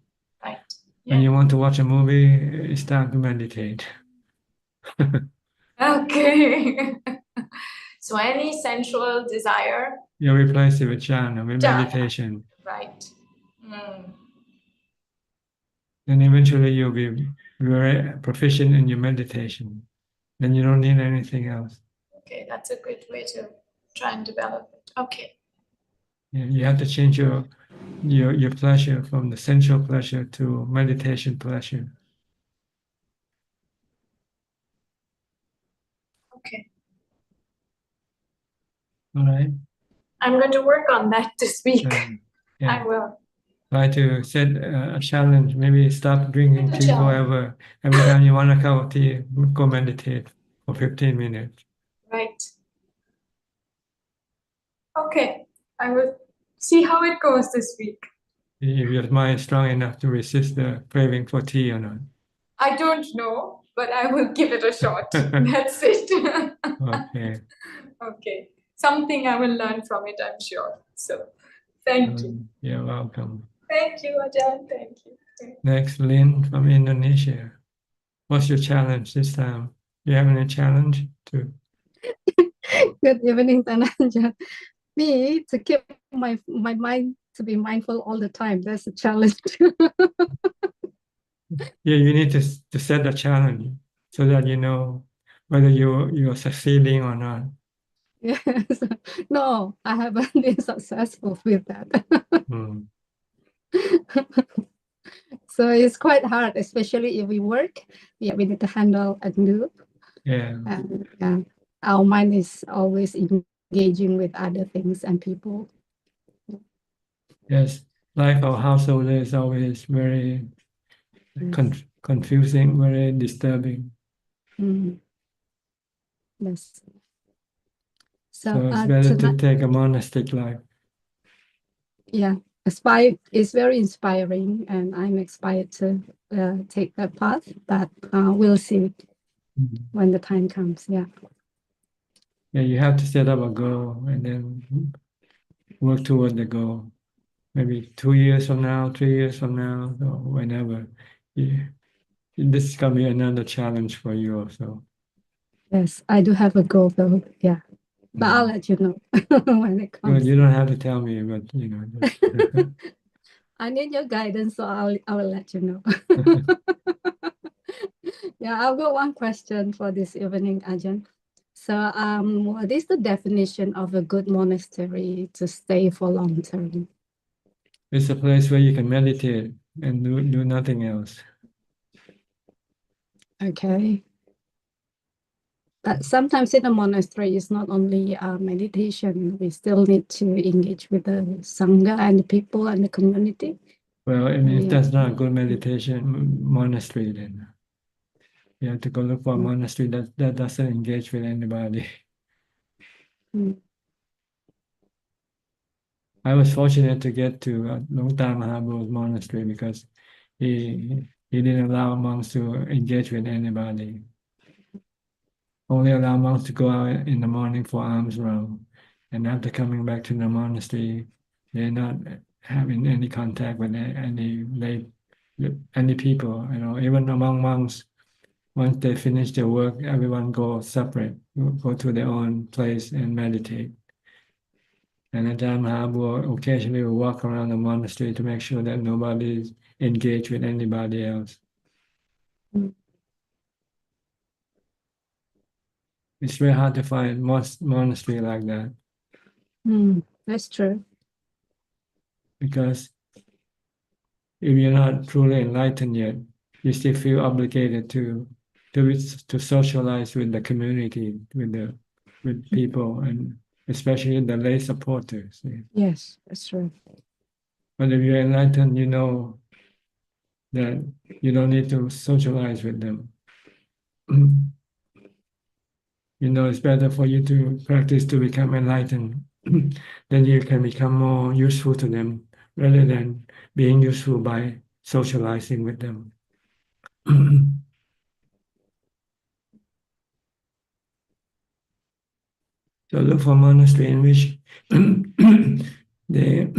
Right. When you want to watch a movie, it's time to meditate. Okay. So any sensual desire, You replace it with jhana, with meditation. right? Then eventually you'll be very proficient in your meditation. Then you don't need anything else. Okay, that's a good way to try and develop it. Okay. You have to change your pleasure from the sensual pleasure to meditation pleasure. Okay. All right. I'm going to work on that this week. Yeah. I will. Try to set a challenge. Maybe stop drinking tea forever. Every time you want a cup of tea, go meditate for 15 minutes. Right. Okay. I will see how it goes this week. If your mind is strong enough to resist the craving for tea or not. I don't know, but I will give it a shot. That's it. Okay. Okay. Something I will learn from it, I'm sure. So thank you. You're welcome. Thank you, Ajaan. Thank you. Next, Lynn from Indonesia. What's your challenge this time? You have any challenge to? Good evening, Ajaan. Me, to keep my mind to be mindful all the time. That's a challenge. Yeah, you need to set a challenge so that you know whether you're succeeding or not. Yes. No, I haven't been successful with that. So it's quite hard, especially if we work. Yeah, we need to handle and do. Yeah. And our mind is always engaging with other things and people. Yes, life of household is always very confusing, very disturbing. Yes. So it's better to take a monastic life. Yeah, it's very inspiring, and I'm inspired to take that path. But we'll see when the time comes. Yeah. Yeah, you have to set up a goal and then work toward the goal. Maybe 2 years from now, 3 years from now, or whenever. Yeah. This is gonna be another challenge for you also. Yes, I do have a goal though. Yeah, but I'll let you know when it comes. Well, you don't have to tell me, but you know. I need your guidance, so I will let you know. Yeah, I've got one question for this evening, Ajaan. So, what is the definition of a good monastery to stay for long term? It's a place where you can meditate and do nothing else. Okay. But sometimes in the monastery, it's not only meditation. We still need to engage with the sangha and the people and the community. Well, I mean, if Yeah. that's not a good meditation monastery, then you have to go look for a monastery that doesn't engage with anybody. Mm. I was fortunate to get to Long Tam Mahaprabhu's monastery because he didn't allow monks to engage with anybody. Only allow monks to go out in the morning for alms round, and after coming back to the monastery, they're not having any contact with any people. You know, even among monks, once they finish their work, everyone goes separate, go to their own place and meditate. And Ajaan Mahaprabhu occasionally will walk around the monastery to make sure that nobody is engaged with anybody else. Mm. It's very hard to find monastery like that. That's true. Because if you're not truly enlightened yet, you still feel obligated to socialize with the community, with people, and especially the lay supporters. Yes, that's true. But if you're enlightened, you know that you don't need to socialize with them. You know, it's better for you to practice to become enlightened. Then you can become more useful to them rather than being useful by socializing with them. So look for monastery in which they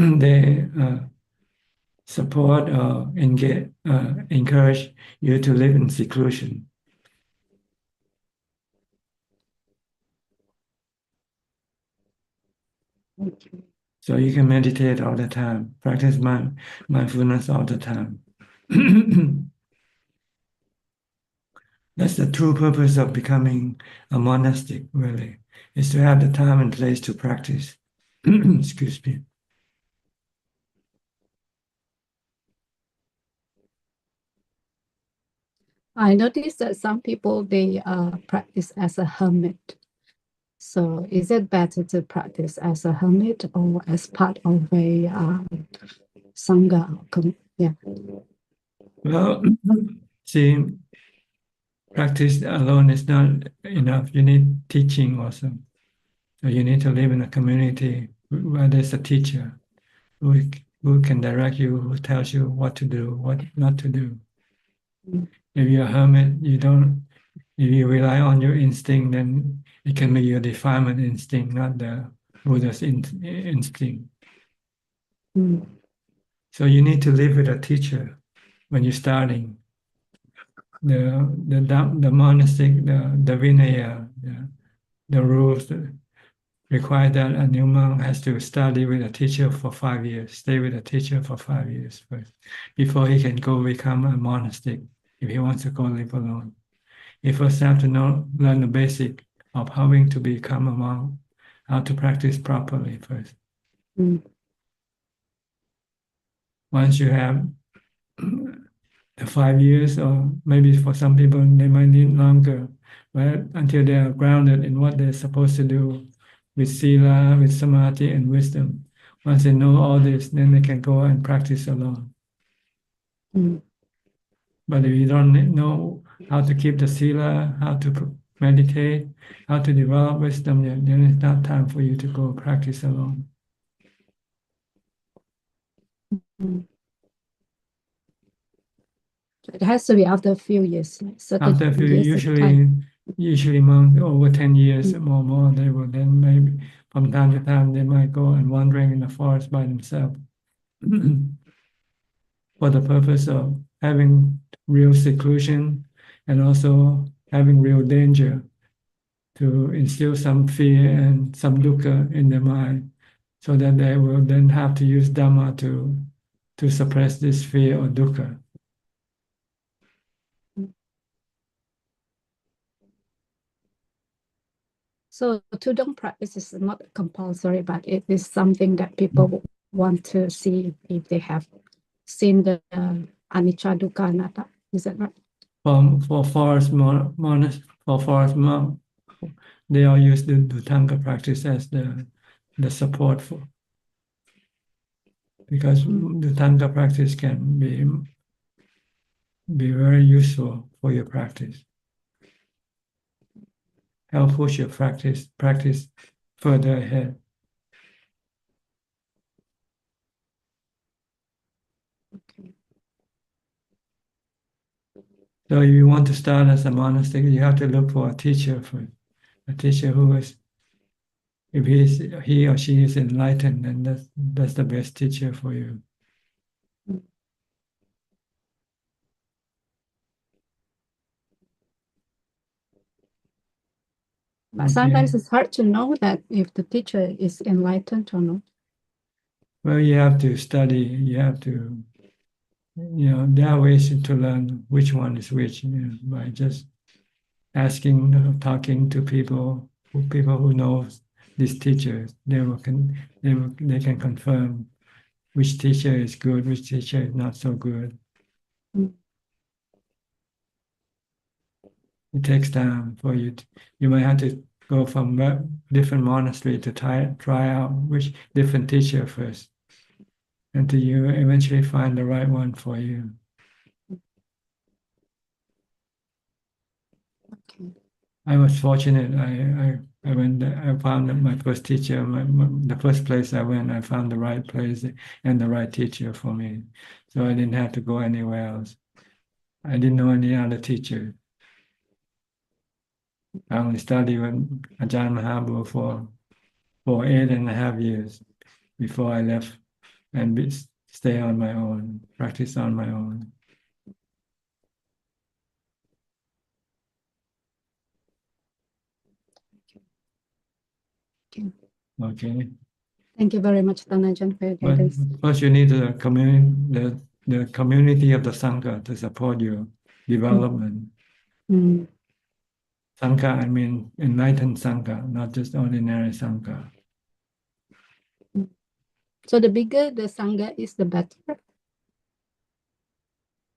support or engage, encourage you to live in seclusion. Okay. So you can meditate all the time, practice mindfulness all the time. That's the true purpose of becoming a monastic, really, is to have the time and place to practice. Excuse me. I noticed that some people, they practice as a hermit. So is it better to practice as a hermit or as part of a sangha? Yeah. Well, see, practice alone is not enough. You need teaching also. So you need to live in a community where there's a teacher who can direct you, who tells you what to do, what not to do. If you're a hermit, if you rely on your instinct, then it can be your defilement instinct, not the Buddha's instinct. Mm. So you need to live with a teacher when you're starting. The monastic, the Vinaya, the rules require that a new monk has to study with a teacher for 5 years, stay with a teacher for 5 years first, before he can go become a monastic, if he wants to go live alone. He first have to learn the basic of how to become a monk, how to practice properly first. Mm. Once you have the 5 years, or maybe for some people they might need longer, but until they are grounded in what they're supposed to do with sila, with samadhi, and wisdom. Once they know all this, then they can go and practice alone. Mm. But if you don't know how to keep the sila, how to meditate, how to develop wisdom, then it's not time for you to go practice alone. Mm. So it has to be after a few years, like certain After a few, years at a time. usually monks over 10 years or more, they will then maybe from time to time they might go and wandering in the forest by themselves for the purpose of having real seclusion and also having real danger, to instill some fear and some dukkha in their mind, so that they will then have to use Dhamma to suppress this fear or dukkha. So Tudong practice is not compulsory, but it is something that people want to see if they have seen the anicca dukkha anatta. Is that right? For forest monk, they all use the Dhutanga practice as the support for, because Dhutanga practice can be very useful for your practice. Help push your practice further ahead. Okay. So if you want to start as a monastery, you have to look for a teacher who is, if he or she is enlightened, then that's the best teacher for you. But sometimes it's hard to know that if the teacher is enlightened or not. Well, you have to study. You have to, there are ways to learn which one is which, by just asking, talking to people who know these teachers. They can confirm which teacher is good, which teacher is not so good. It takes time for you. You might have to go from different monastery to try out which different teacher first, until you eventually find the right one for you. Okay. I was fortunate. I went there, I found my first teacher. The first place I went, I found the right place and the right teacher for me. So I didn't have to go anywhere else. I didn't know any other teacher. I only studied with Ajaan Mahabur for 8.5 years before I left and stay on my own, practice on my own. Okay. Okay. Thank you very much, Tanajan, for your But guidance. first, you need the community of the Sangha to support your development. Mm. Sangha, I mean enlightened Sangha, not just ordinary Sangha. So the bigger the Sangha is, the better.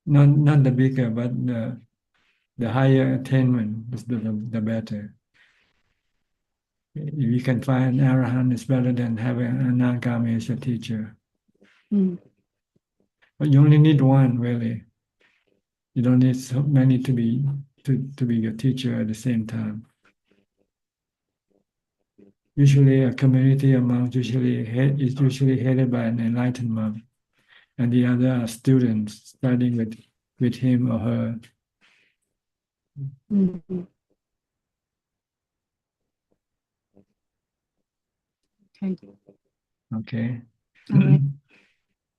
Not the bigger, but the higher attainment is the better. If you can find an Arahant, it's better than having an Anagami as your teacher. Mm. But you only need one, really. You don't need so many to be your teacher at the same time. Usually, a community of monks is usually headed by an enlightened monk, and the other are students studying with him or her. Mm-hmm. Okay. Okay. All right.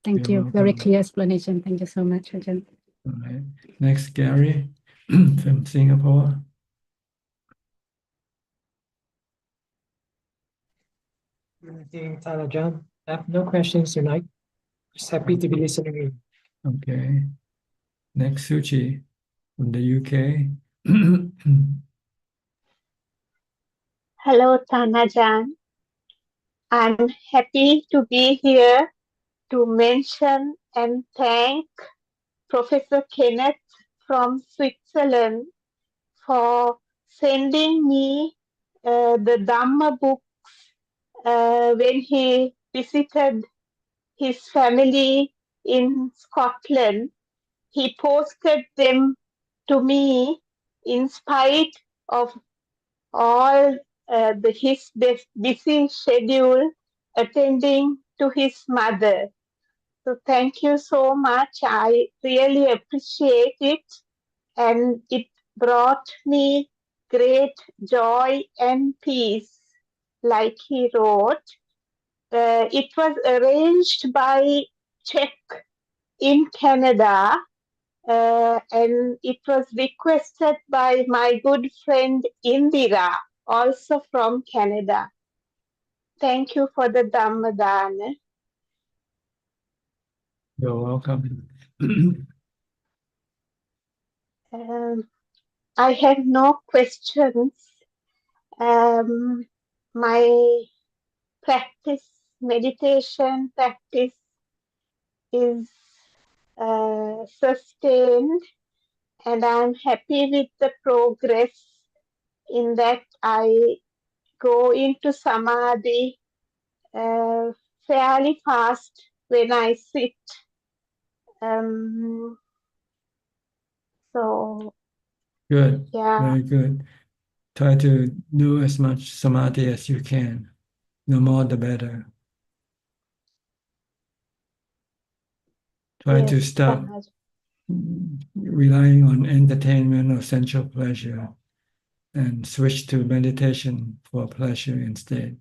Thank You're you. Very welcome. clear explanation. Thank you so much, Ajahn. All right. Next, Gary from Singapore. Anything, Ajahn? I have no questions tonight. Just happy to be listening in. Okay. Next, Suchi from the UK. Hello, Tanajan. I'm happy to be here to mention and thank Professor Kenneth from Switzerland for sending me the Dhamma books when he visited his family in Scotland. He posted them to me in spite of all his busy schedule attending to his mother. So thank you so much. I really appreciate it. And it brought me great joy and peace, like he wrote. It was arranged by Czech in Canada, and it was requested by my good friend Indira, also from Canada. Thank you for the Dhammadana. You're welcome. I have no questions. My meditation practice is sustained, and I'm happy with the progress in that I go into samadhi fairly fast when I sit. So Good, yeah, very good. Try to do as much samadhi as you can. The more, the better. Try to yes, stop Tahaja. relying on entertainment or sensual pleasure and switch to meditation for pleasure instead.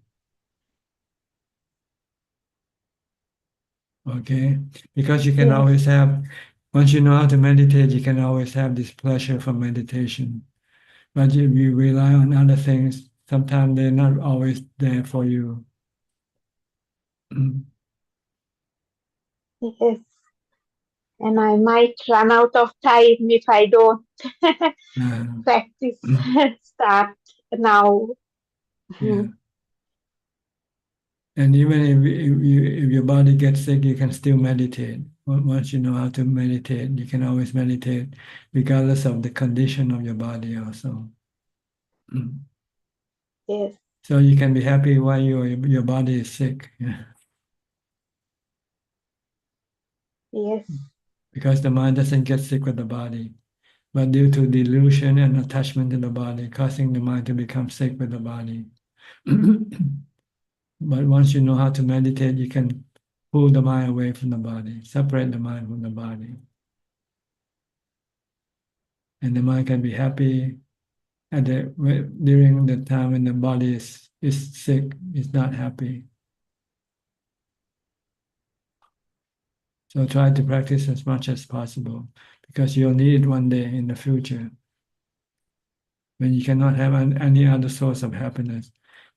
Okay? Because you can Yes, always have, once you know how to meditate, you can always have this pleasure from meditation. But if you rely on other things, sometimes they're not always there for you. yes. And I might run out of time if I don't practice start now. Yeah. And even if your body gets sick, you can still meditate. Once you know how to meditate, you can always meditate regardless of the condition of your body also. Yes, So you can be happy while your body is sick. Yeah. yes, Because the mind doesn't get sick with the body, but due to delusion and attachment to the body, causing the mind to become sick with the body. But once you know how to meditate, you can pull the mind away from the body, separate the mind from the body. And the mind can be happy during the time when the body is sick, is not happy. So try to practice as much as possible because you'll need it one day in the future. When you cannot have any other source of happiness,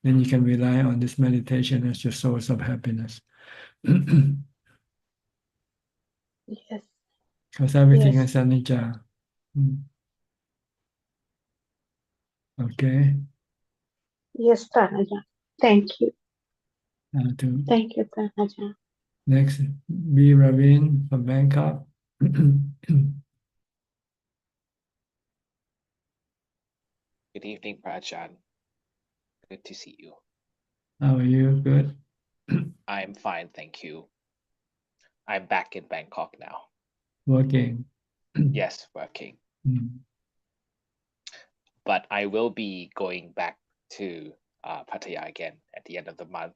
then you can rely on this meditation as your source of happiness. yes, Because everything yes, is anicca. Okay. yes, Tahaja. Thank you. To Thank you, Tahaja. next, B. Ravin from Bangkok. Good evening, Prajan. Good to see you. How are you? Good. I'm fine, thank you. I'm back in Bangkok now. Working. Yes, working. Mm. But I will be going back to Pattaya again at the end of the month.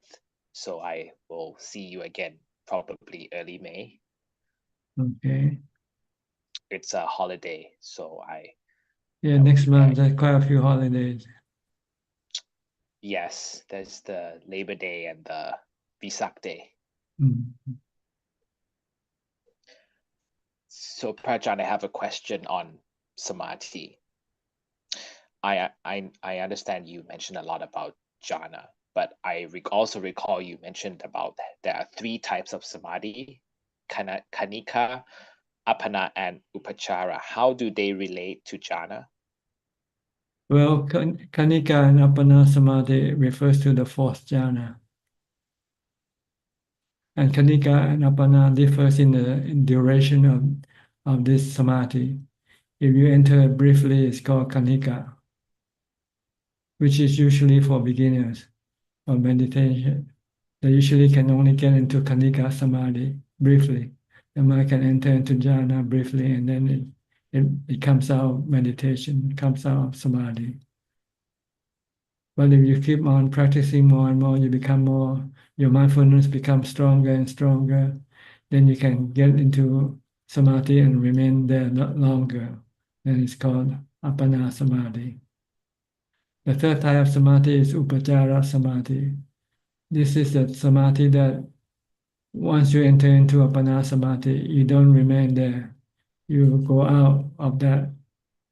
So I will see you again probably early May. Okay. It's a holiday, so Yeah, I will next be month there. there's quite a few holidays. Yes, there's the Labor Day and the Vesak Day. Mm. So Prajan, I have a question on samadhi. I understand you mentioned a lot about jhana, but I also recall you mentioned about there are three types of samadhi: kanika, apana, and upachara. How do they relate to jhana? Well, Kanika and Apana Samadhi refers to the fourth jhana. And Kanika and Apana differs in the duration of this samadhi. If you enter briefly, it's called Kanika, which is usually for beginners of meditation. They usually can only get into Kanika Samadhi briefly. The mind can enter into jhana briefly and then it comes out meditation, comes out samadhi. But if you keep on practicing more and more, you become more, your mindfulness becomes stronger and stronger, then you can get into samadhi and remain there longer. Then it's called apana samadhi. The third type of samadhi is upachara samadhi. This is the samadhi that once you enter into apana samadhi, you don't remain there. You go out of that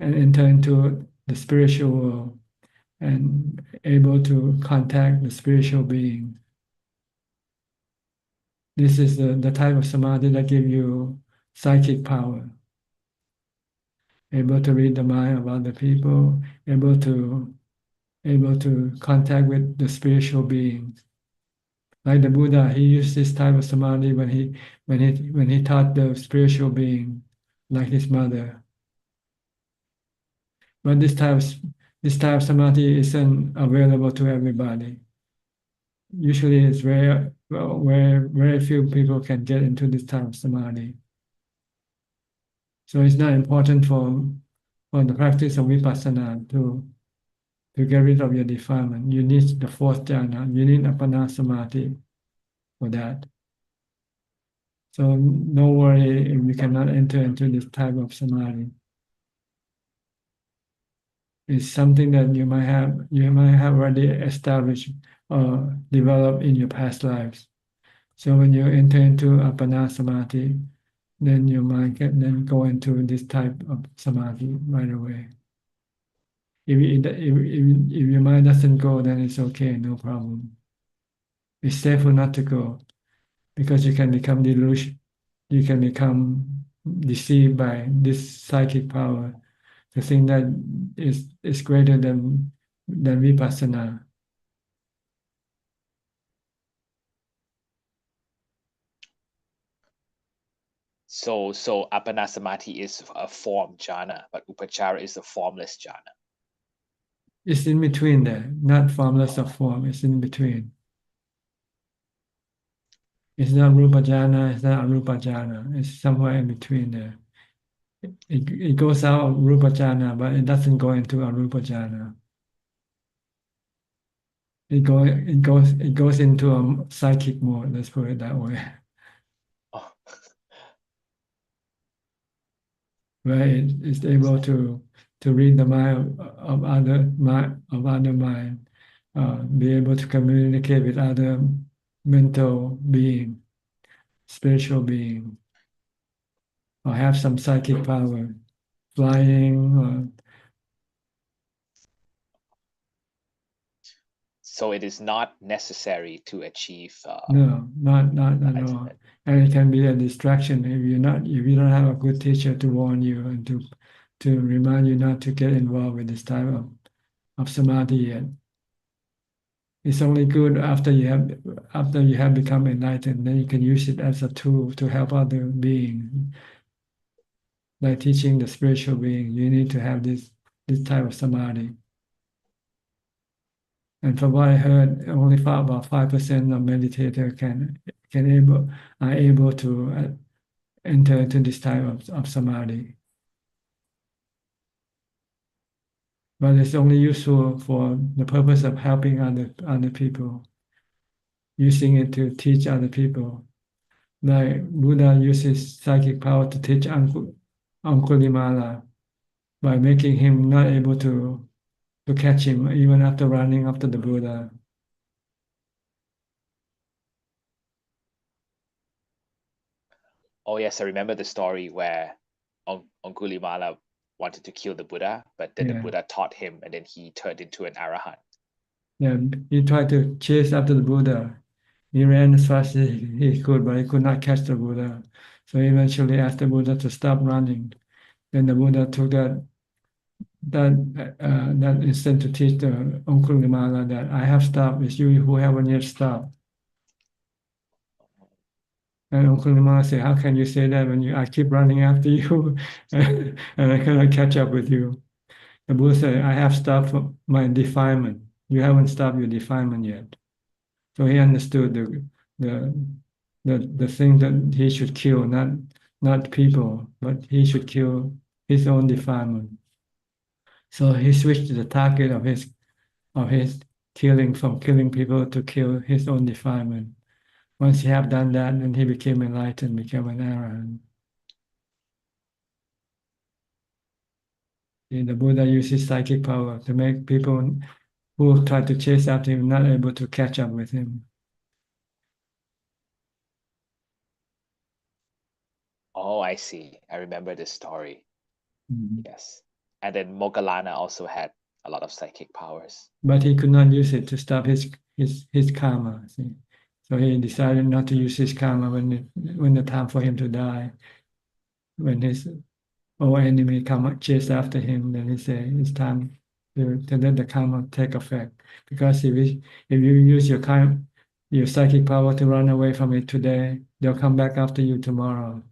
and enter into the spiritual world and able to contact the spiritual being. This is the type of samadhi that gives you psychic power, able to read the mind of other people, able to contact with the spiritual beings. Like the Buddha, he used this type of samadhi when he taught the spiritual being, like his mother. But this type of this type of samadhi isn't available to everybody. Usually it's very few people can get into this type of samadhi. So it's not important for the practice of vipassana to get rid of your defilement. You need the fourth jhana, you need appana samadhi for that. So no worry if you cannot enter into this type of samadhi. It's something that you might have already established or developed in your past lives. So when you enter into appana samadhi, then your mind can then go into this type of samadhi right away. If your mind doesn't go, then it's okay, no problem. It's safer not to go because you can become delusion, you can become deceived by this psychic power, the thing that is greater than vipassana. So Apanasamati is a form jhana, but Upachara is a formless jhana. It's in between there, not formless or form, it's in between. It's not rupa jhana, it's not arupa jhana, it's somewhere in between there. It goes out of rupa jhana, but it doesn't go into arupa jhana. It goes into a psychic mode, let's put it that way. Oh. Where it is able to read the mind of other mind, be able to communicate with other mental being, spiritual being, or have some psychic power, flying. So it is not necessary to achieve. No, not at all. And it can be a distraction if you don't have a good teacher to warn you and to remind you not to get involved with this type of samadhi yet. It's only good after you have become enlightened, then you can use it as a tool to help other beings. Like teaching the spiritual being, you need to have this type of samadhi. And from what I heard, only about 5% of meditators are able to enter into this type of samadhi. But it's only useful for the purpose of helping other people, using it to teach other people. Like Buddha uses psychic power to teach Angulimala by making him not able to catch him even after running after the Buddha. Oh yes, I remember the story where Angulimala wanted to kill the Buddha, but then the Yeah. Buddha taught him, and then he turned into an arahant. Yeah, he tried to chase after the Buddha. He ran as fast as he could, but he could not catch the Buddha. So he eventually asked the Buddha to stop running. Then the Buddha took that instant to teach the Angulimala that I have stopped, it's you who haven't yet stopped. And Angulimala said, how can you say that when I keep running after you and I cannot catch up with you? The Buddha said, I have stopped my defilement. You haven't stopped your defilement yet. So he understood the thing that he should kill, not people, but he should kill his own defilement. So he switched the target of his killing from killing people to kill his own defilement. Once he have done that, then he became enlightened, became an arahant. The Buddha uses psychic power to make people who try to chase after him not able to catch up with him. Oh, I see. I remember this story. Mhm. Yes. And then Moggallana also had a lot of psychic powers. But he could not use it to stop his karma. See? So he decided not to use his karma when the time for him to die. When his old enemy come chase after him, then he said it's time to let the karma take effect. Because if you use your psychic power to run away from it today, they'll come back after you tomorrow.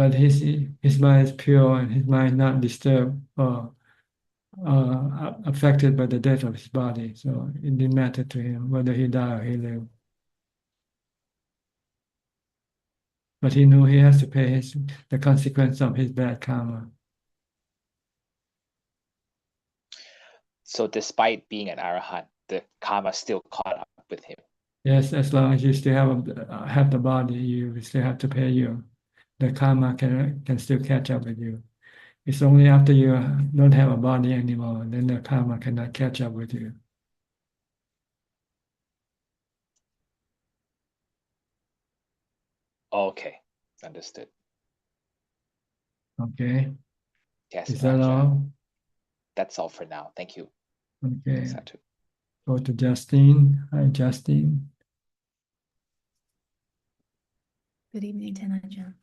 but his mind is pure and his mind not disturbed or affected by the death of his body. So it didn't matter to him whether he died or he lived. But he knew he has to pay the consequence of his bad karma. So despite being an arahant, the karma still caught up with him. Yes, as long as you still have the body, you still have to pay the karma can still catch up with you. It's only after you don't have a body anymore, then the karma cannot catch up with you. Okay, understood. Okay. Yes, Is that Raja. all? That's all for now. Thank you. Okay. Satu. Go to Justine. Hi, Justine. Good evening, Ajaan.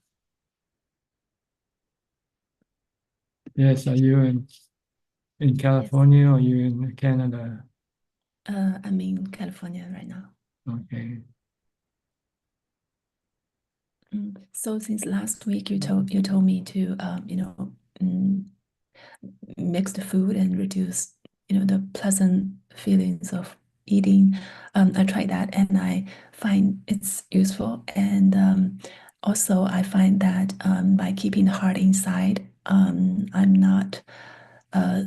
Yes, are you in California or are you in Canada? I'm in California right now. Okay. So since last week, you told me to mix the food and reduce the pleasant feelings of eating. I tried that and I find it's useful. And also I find that by keeping the heart inside, I'm not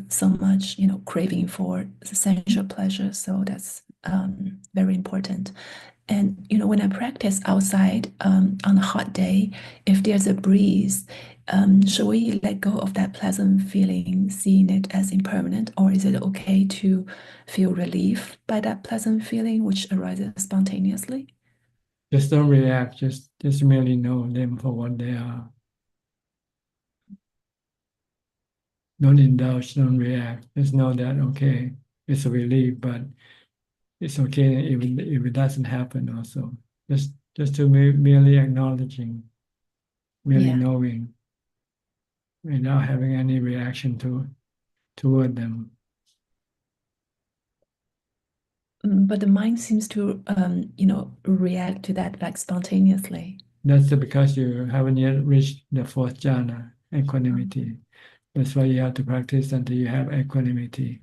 so much craving for sensual pleasure. So that's very important. And when I practice outside on a hot day, if there's a breeze, should we let go of that pleasant feeling, seeing it as impermanent, or is it okay to feel relief by that pleasant feeling which arises spontaneously? Just don't react. Just merely know them for what they are. Don't indulge. Don't react. Just know that okay, it's a relief, but it's okay if it doesn't happen. Also, just to merely acknowledging, merely knowing, without having any reaction toward them. But the mind seems to, react to that like spontaneously. That's because you haven't yet reached the fourth jhana, equanimity. That's why you have to practice until you have equanimity.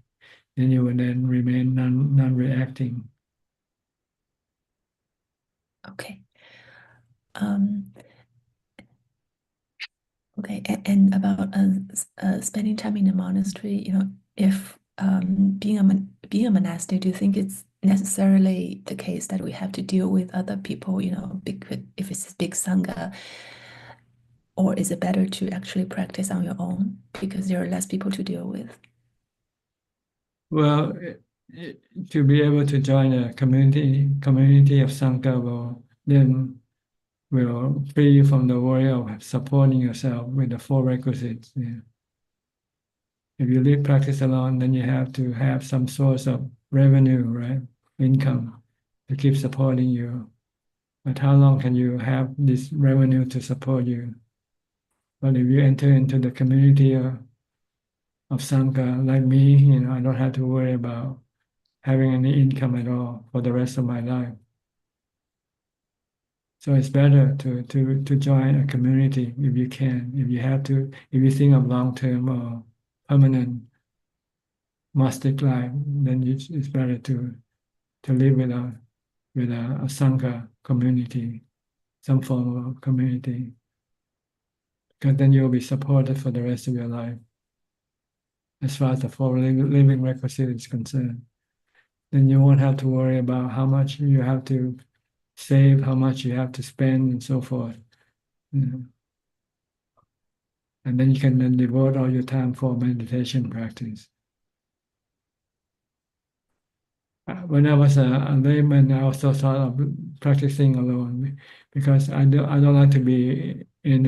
Then you will then remain non-reacting. Okay. Okay, and about spending time in a monastery, if being a monastic, do you think it's necessarily the case that we have to deal with other people, if it's a big sangha, or is it better to actually practice on your own because there are less people to deal with? Well, to be able to join a community of sangha will free you from the worry of supporting yourself with the four requisites. Yeah. If you live practice alone, then you have to have some source of revenue, right? Income to keep supporting you. But how long can you have this revenue to support you? But if you enter into the community of Sangha, like me, I don't have to worry about having any income at all for the rest of my life. So it's better to join a community if you can, if you have to, if you think of long-term or permanent monastic life, then it's better to live with a sangha community, some form of community, because then you'll be supported for the rest of your life. As far as the four living requisite is concerned, then you won't have to worry about how much you have to save, how much you have to spend, and so forth. And then you can then devote all your time for meditation practice. When I was a layman, I also thought of practicing alone because I don't like to be in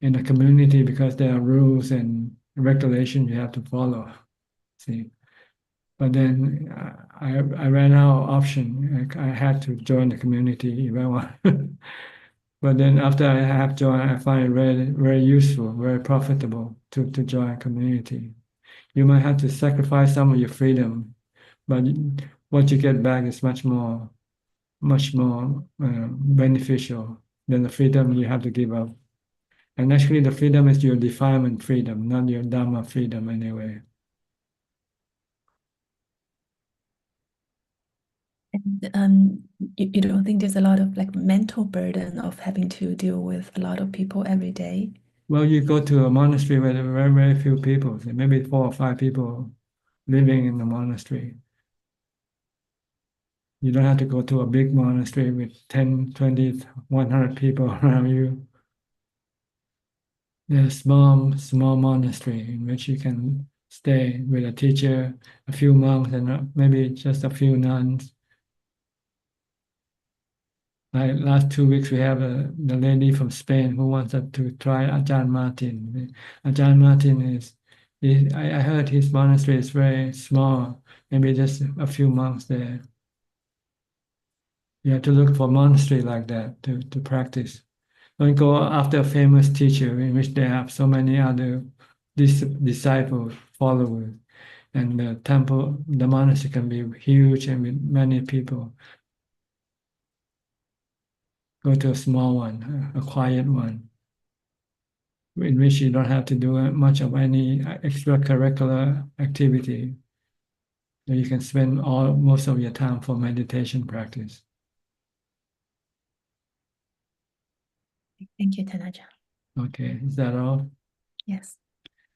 a community because there are rules and regulations you have to follow. See, but then I ran out of option. I had to join the community if I want. But then after I have joined, I find it very, very useful, very profitable to join a community. You might have to sacrifice some of your freedom, but what you get back is much more beneficial than the freedom you have to give up. And actually, the freedom is your defilement freedom, not your Dhamma freedom anyway. And you don't think there's a lot of like mental burden of having to deal with a lot of people every day? Well, you go to a monastery where there are very, very few people, maybe 4 or 5 people living in the monastery. You don't have to go to a big monastery with 10, 20, 100 people around you. There's small monastery in which you can stay with a teacher, a few monks, and maybe just a few nuns. Like last 2 weeks, we have the lady from Spain who wants us to try Ajaan Martin. Ajaan Martin I heard his monastery is very small, maybe just a few monks there. You have to look for monastery like that to practice. Don't go after a famous teacher in which they have so many other disciples, followers. And the temple, the monastery can be huge and with many people. Go to a small one, a quiet one, in which you don't have to do much of any extracurricular activity. So you can spend most of your time for meditation practice. Thank you, Tanaja. Okay, is that all? Yes.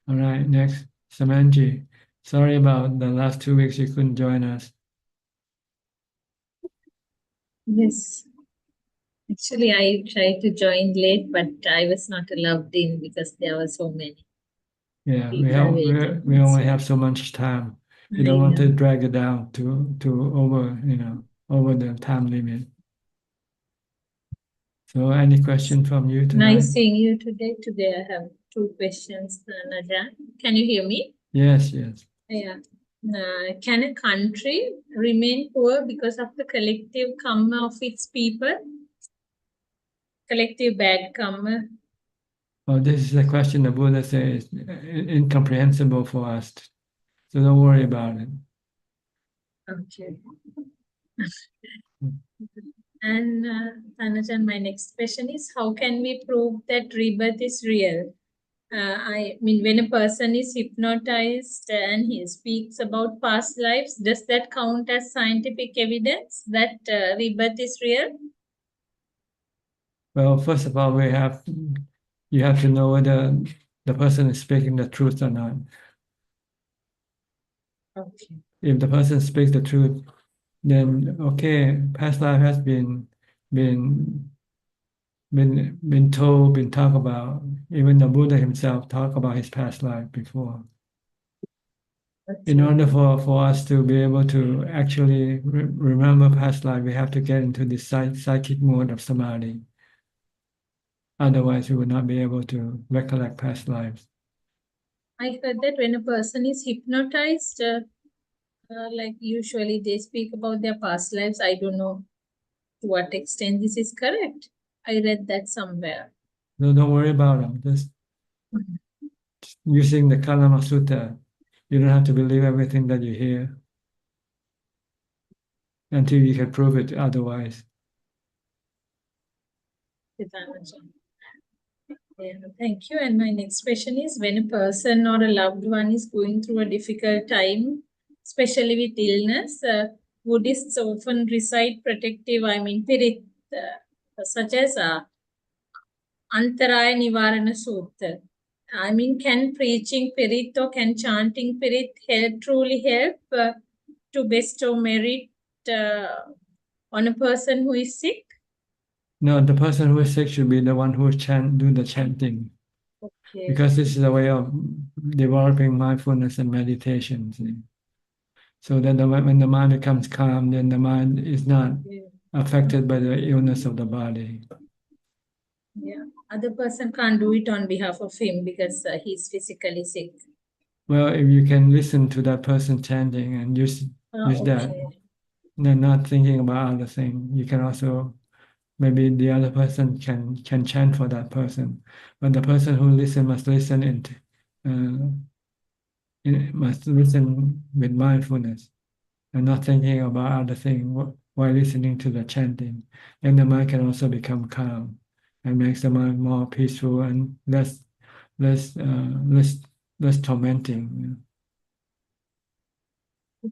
All right, next, Samanji. Sorry about the last 2 weeks you couldn't join us. Yes. Actually, I tried to join late, but I was not allowed in because there were so many Yeah, people waiting. we only have so much time. You don't I want to know. drag it down to over the time limit. So any question from you tonight? Nice seeing you today. Today I have 2 questions, Ajaan. Can you hear me? Yes, yes. Yeah. Can a country remain poor because of the collective karma of its people? Collective bad karma. Oh, this is a question the Buddha says incomprehensible for us. So don't worry about it. Okay. And Tanajan, my next question is, how can we prove that rebirth is real? I mean, when a person is hypnotized and he speaks about past lives, does that count as scientific evidence that rebirth is real? Well, first of all, you have to know whether the person is speaking the truth or not. Okay. If the person speaks the truth, then okay, past life has been told, been talked about. Even the Buddha himself talked about his past life before. In order for us to be able to actually remember past life, we have to get into this psychic mode of samadhi. Otherwise, we would not be able to recollect past lives. I heard that when a person is hypnotized, like usually they speak about their past lives. I don't know to what extent this is correct. I read that somewhere. No, don't worry about them. Just using the Kalama Sutta, you don't have to believe everything that you hear until you can prove it otherwise. Yeah, thank you. And my next question is, when a person or a loved one is going through a difficult time, especially with illness, Buddhists often recite protective, pirit, such as Antaraya Nivarana Sutta. Can preaching Pirit or can chanting Pirit truly help to bestow merit on a person who is sick? No, the person who is sick should be the one who do the chanting. Okay. Because this is a way of developing mindfulness and meditation. See? So that when the mind becomes calm, then the mind is not affected by the illness of the body. Yeah, other person can't do it on behalf of him because he's physically sick. Well, if you can listen to that person chanting and use that, then not thinking about other things, you can also maybe the other person can chant for that person, but the person who must listen must listen with mindfulness and not thinking about other things while listening to the chanting. And the mind can also become calm. and makes the mind more peaceful and less tormenting.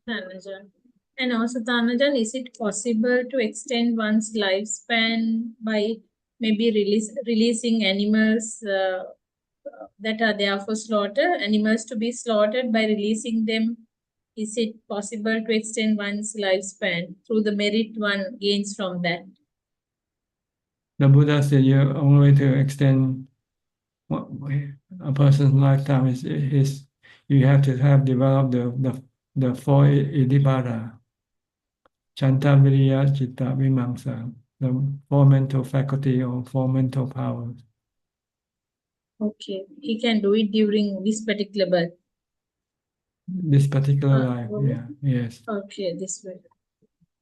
Tanajan. And also, Tanajan, is it possible to extend one's lifespan by maybe releasing animals that are there for slaughter, animals to be slaughtered by releasing them? Is it possible to extend one's lifespan through the merit one gains from that? The Buddha said the only way to extend a person's lifetime is you have to have developed the four iddhipada, Chanta, Viriya, Citta, Vimamsa, the four mental faculty or four mental powers. Okay, he can do it during this particular birth. This particular life, yeah, yes. Okay, this way.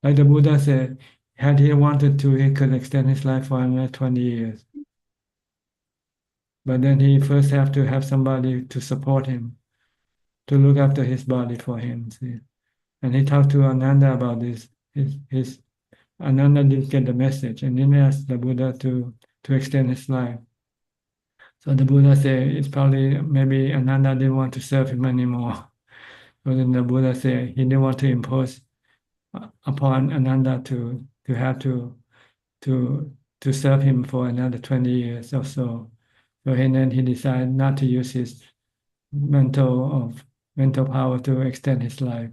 Like the Buddha said, had he wanted to, he could extend his life for another 20 years. But then he first have to have somebody to support him, to look after his body for him. See? And he talked to Ananda about this. His Ananda didn't get the message, and then asked the Buddha to extend his life. So the Buddha said it's probably maybe Ananda didn't want to serve him anymore. So then the Buddha said he didn't want to impose upon Ananda to have to serve him for another 20 years or so. So then he decided not to use his mental power to extend his life.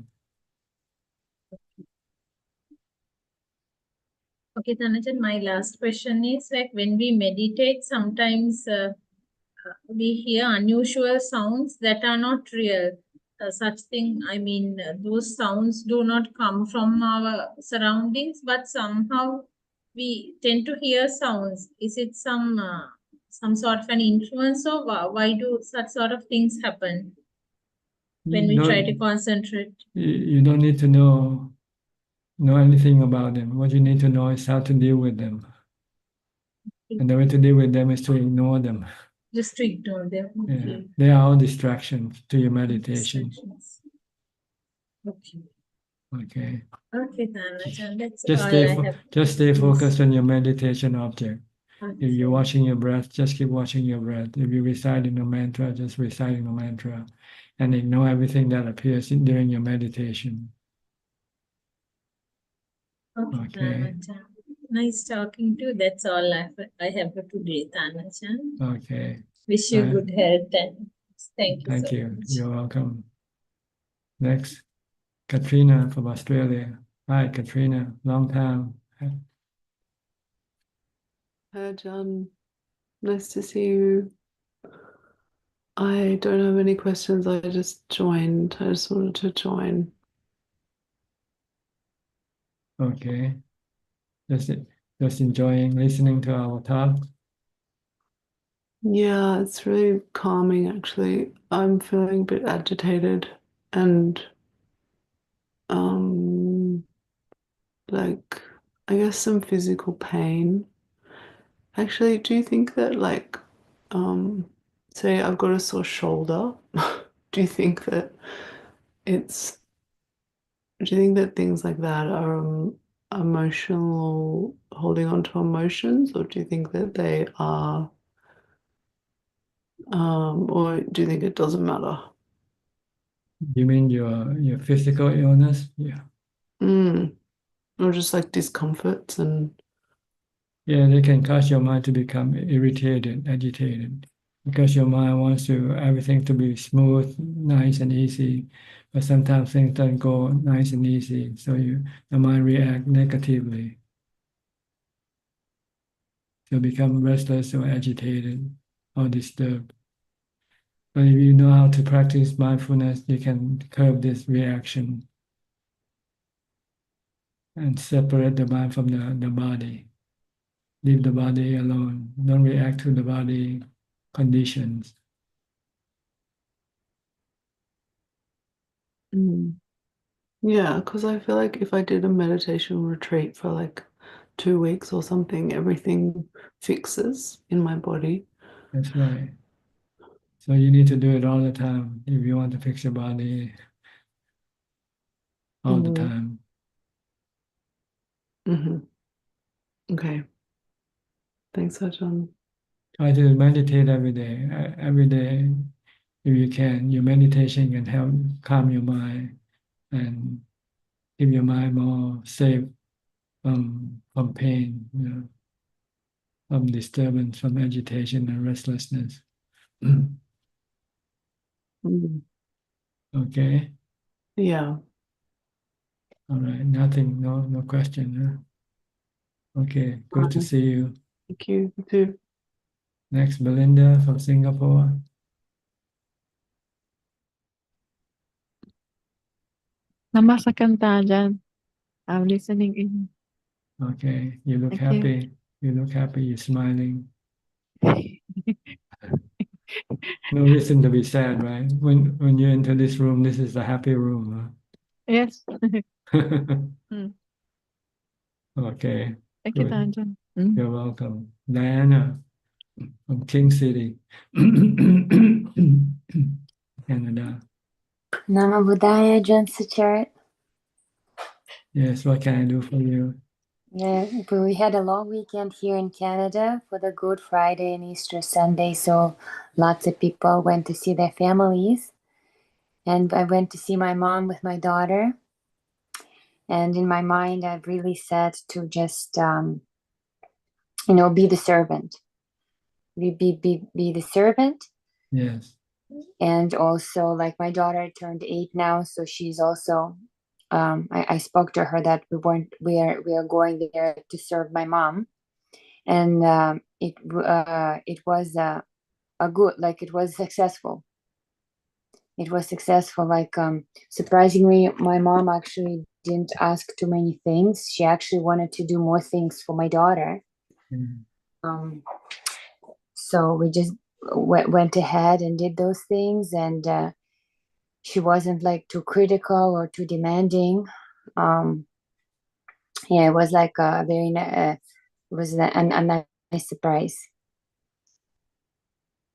Okay, Tanajan, my last question is like when we meditate, sometimes we hear unusual sounds that are not real. Such thing, I mean, those sounds do not come from our surroundings, but somehow we tend to hear sounds. Is it some sort of an influence, or why do such sort of things happen when we try to concentrate? You don't need to know anything about them. What you need to know is how to deal with them. And the way to deal with them is to ignore them. Just to ignore them. Okay. Yeah. They are all distractions to your meditation. Distractions. Okay. Okay. Okay, Tanajan, that's Just all I have. Just stay Yes. focused on your meditation object. Okay. If you're watching your breath, just keep watching your breath. If you're reciting a mantra, just reciting a mantra. And ignore everything that appears during your meditation. Okay, Okay. Tanajan. Nice talking to you. That's all I have for today, Tanajan. Okay. Wish you good health and thank you Thank so you. much. You're welcome. Next, Katrina from Australia. Hi, Katrina. Long time. Hi, John. Nice to see you. I don't have any questions. I just joined. I just wanted to join. Okay. Just enjoying listening to our talk. Yeah, it's really calming actually. I'm feeling a bit agitated and like I guess some physical pain. Actually, do you think that say I've got a sore shoulder, do you think that it's do you think that things like that are emotional, holding on to emotions, or do you think that they are, or do you think it doesn't matter? You mean your physical illness? Yeah. Or just like discomforts and Yeah, they can cause your mind to become irritated, agitated, because your mind wants everything to be smooth, nice and easy, but sometimes things don't go nice and easy, so the mind react negatively. So become restless or agitated or disturbed. But if you know how to practice mindfulness, you can curb this reaction and separate the mind from the body. Leave the body alone. Don't react to the body conditions. yeah, because I feel like if I did a meditation retreat for like 2 weeks or something, everything fixes in my body. That's right. So you need to do it all the time if you want to fix your body all the time. Okay. Thanks, Ajahn. Try to meditate every day. Every day, if you can, your meditation can help calm your mind and keep your mind more safe from pain, from disturbance, from agitation and restlessness. Okay. Yeah. All right. Nothing. No question. Huh? Okay. Good to see you. Thank you. You too. Next, Belinda from Singapore. Namaskar, Ajahn. I'm listening in. Okay. You look Thank you. happy. You look happy. You're smiling. No reason to be sad, right? When you enter this room, this is a happy room. Yes. Huh? Okay. Thank you, Good. Ajahn. You're welcome. Diana from King City, Canada. Nama Buddhaya, Ajahn Suchart. Yes, what can I do for you? Yeah, we had a long weekend here in Canada for the Good Friday and Easter Sunday, so lots of people went to see their families. And I went to see my mom with my daughter. And in my mind, I've really said to just, be the servant. Be the servant. Yes. And also, like, my daughter turned 8 now, so she's also. I spoke to her that we are going there to serve my mom, and it was a good, like, it was successful. It was successful. Like, surprisingly, my mom actually didn't ask too many things. She actually wanted to do more things for my daughter. So we just went ahead and did those things, and she wasn't like too critical or too demanding. Yeah, it was like a very it was a nice surprise.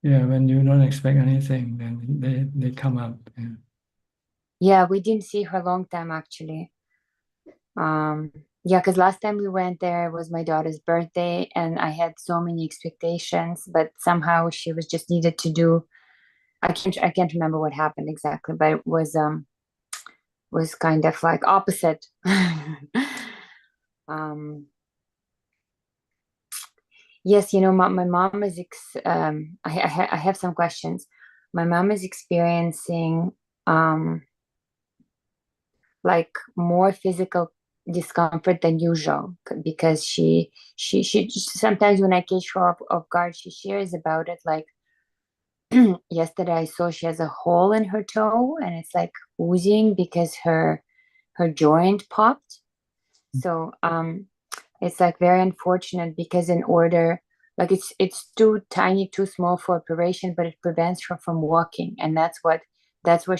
Yeah, when you don't expect anything, then they come up. Yeah. Yeah, we didn't see her a long time actually. Yeah, because last time we went there, it was my daughter's birthday, and I had so many expectations, but somehow she was just needed to do. I can't remember what happened exactly, but it was kind of like opposite. Yes, my mom is. I have some questions. My mom is experiencing like more physical discomfort than usual because she sometimes when I catch her off guard, she shares about it. Like yesterday, I saw she has a hole in her toe and it's like oozing because her joint popped. So it's like very unfortunate because in order, like, it's too tiny, too small for operation, but it prevents her from walking, and that's what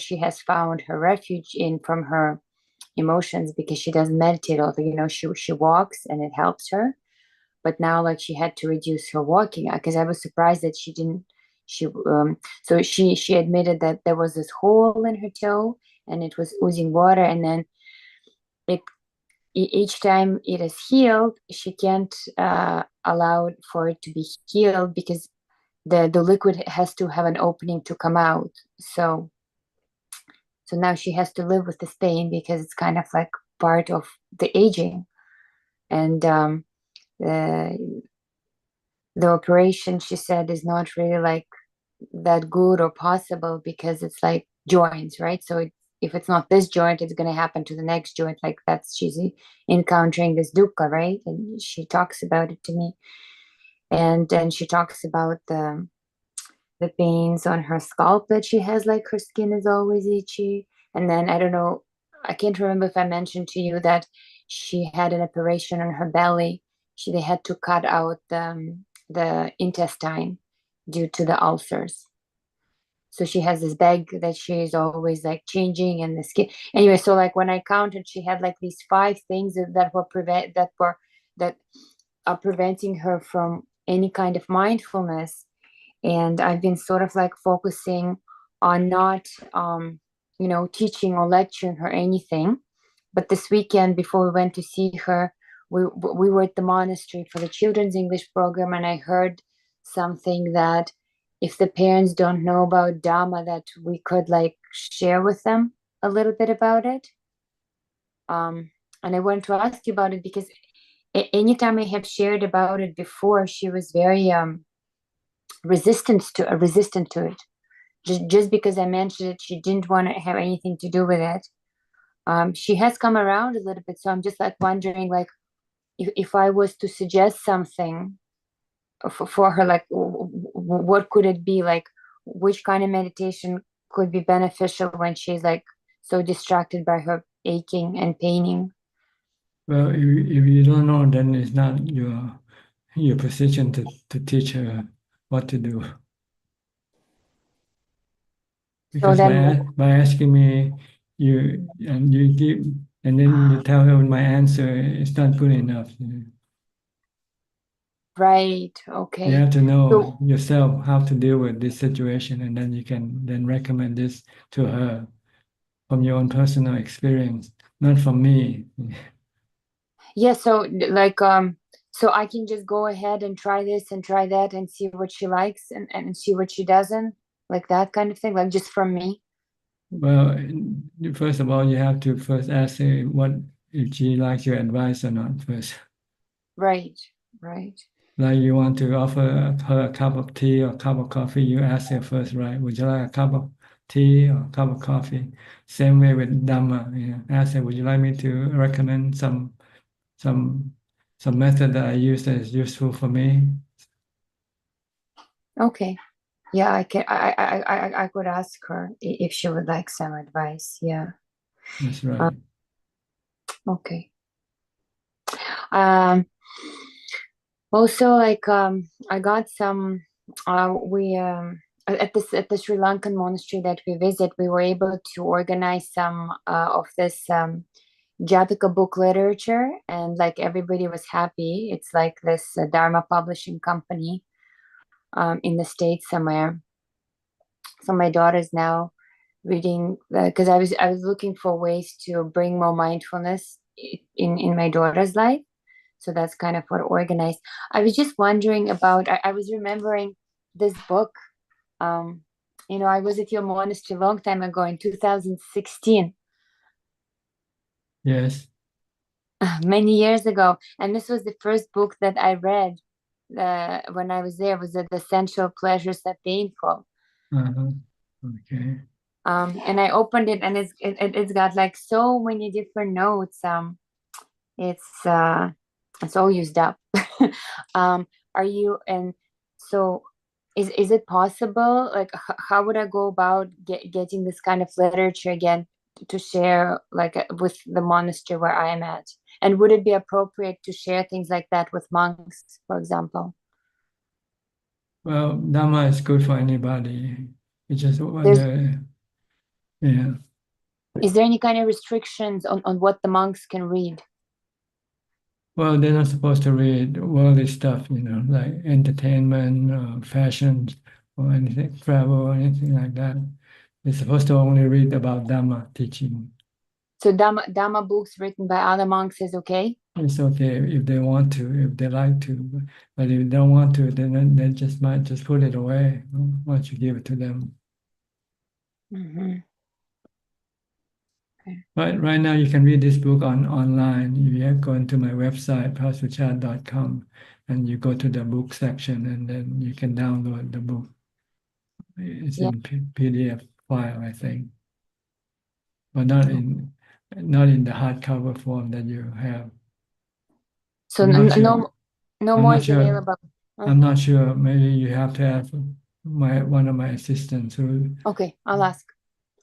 she has found her refuge in from her emotions, because she doesn't meditate. Although she walks and it helps her, but now, like, she had to reduce her walking because I was surprised that she didn't. So she admitted that there was this hole in her toe and it was oozing water, and then it each time it is healed, she can't allow for it to be healed because the liquid has to have an opening to come out. So now she has to live with this pain because it's kind of like part of the aging. And the operation, she said, is not really like that good or possible because it's like joints, right? So if it's not this joint, it's going to happen to the next joint. Like she's encountering this dukkha, right? And she talks about it to me. And then she talks about the pains on her scalp that she has, like her skin is always itchy. And then I don't know, I can't remember if I mentioned to you that she had an operation on her belly. They had to cut out the intestine due to the ulcers. So she has this bag that she is always like changing, and the skin. Anyway, so like when I counted, she had like these 5 things that are preventing her from any kind of mindfulness. And I've been sort of like focusing on not, teaching or lecturing her anything. But this weekend, before we went to see her, we were at the monastery for the children's English program, and I heard something that if the parents don't know about Dhamma, that we could like share with them a little bit about it. And I wanted to ask you about it because anytime I have shared about it before, she was very resistant to it. Just because I mentioned it, she didn't want to have anything to do with it. She has come around a little bit, so I'm just like wondering, like, if I was to suggest something for her, like, what could it be? Like, which kind of meditation could be beneficial when she's like so distracted by her aching and paining? Well, if you don't know, then it's not your position to teach her what to do. Because by asking me, you give, and then you tell her my answer, it's not good enough. Right. Okay. You have to know yourself how to deal with this situation, and then you can then recommend this to her from your own personal experience, not from me. Yeah. So like, so I can just go ahead and try this and try that and see what she likes and see what she doesn't, like that kind of thing, like just from me. Well, first of all, you have to first ask her if she likes your advice or not first. Right. Right. Like you want to offer her a cup of tea or a cup of coffee, you ask her first, right? Would you like a cup of tea or a cup of coffee? Same way with Dhamma, ask her, would you like me to recommend some method that I use that is useful for me? Okay. Yeah, I could ask her if she would like some advice. Yeah. That's right. Okay. Also, like, I got some. We at the Sri Lankan monastery that we visit, we were able to organize some of this Jataka book literature, and like everybody was happy. It's like this Dharma publishing company in the States somewhere. So my daughter's now reading because I was looking for ways to bring more mindfulness in my daughter's life. So that's kind of what organized. I was just wondering about, I was remembering this book. I was at your monastery a long time ago in 2016. Yes. Many years ago. And this was the first book that I read when I was there, was The Essential Pleasures Are Painful. Okay. And I opened it, and it's got like so many different notes. It's all used up. So is it possible? Like, how would I go about getting this kind of literature again to share, like with the monastery where I am at? And would it be appropriate to share things like that with monks, for example? Well, Dhamma is good for anybody. It's just yeah. Is there any kind of restrictions on what the monks can read? Well, they're not supposed to read worldly stuff, like entertainment, fashion, or anything, travel, or anything like that. They're supposed to only read about Dhamma teaching. So Dhamma books written by other monks is okay? It's okay if they want to, if they like to, but if they don't want to, then they might just put it away once you give it to them. Mm-hmm. But right now you can read this book online. If you go into my website, suchart.com, and you go to the book section, and then you can download the book. It's in PDF file, I think, but not in the hardcover form that you have. So no more is available. I'm not sure. Maybe you have to ask one of my assistants who. Okay, I'll ask.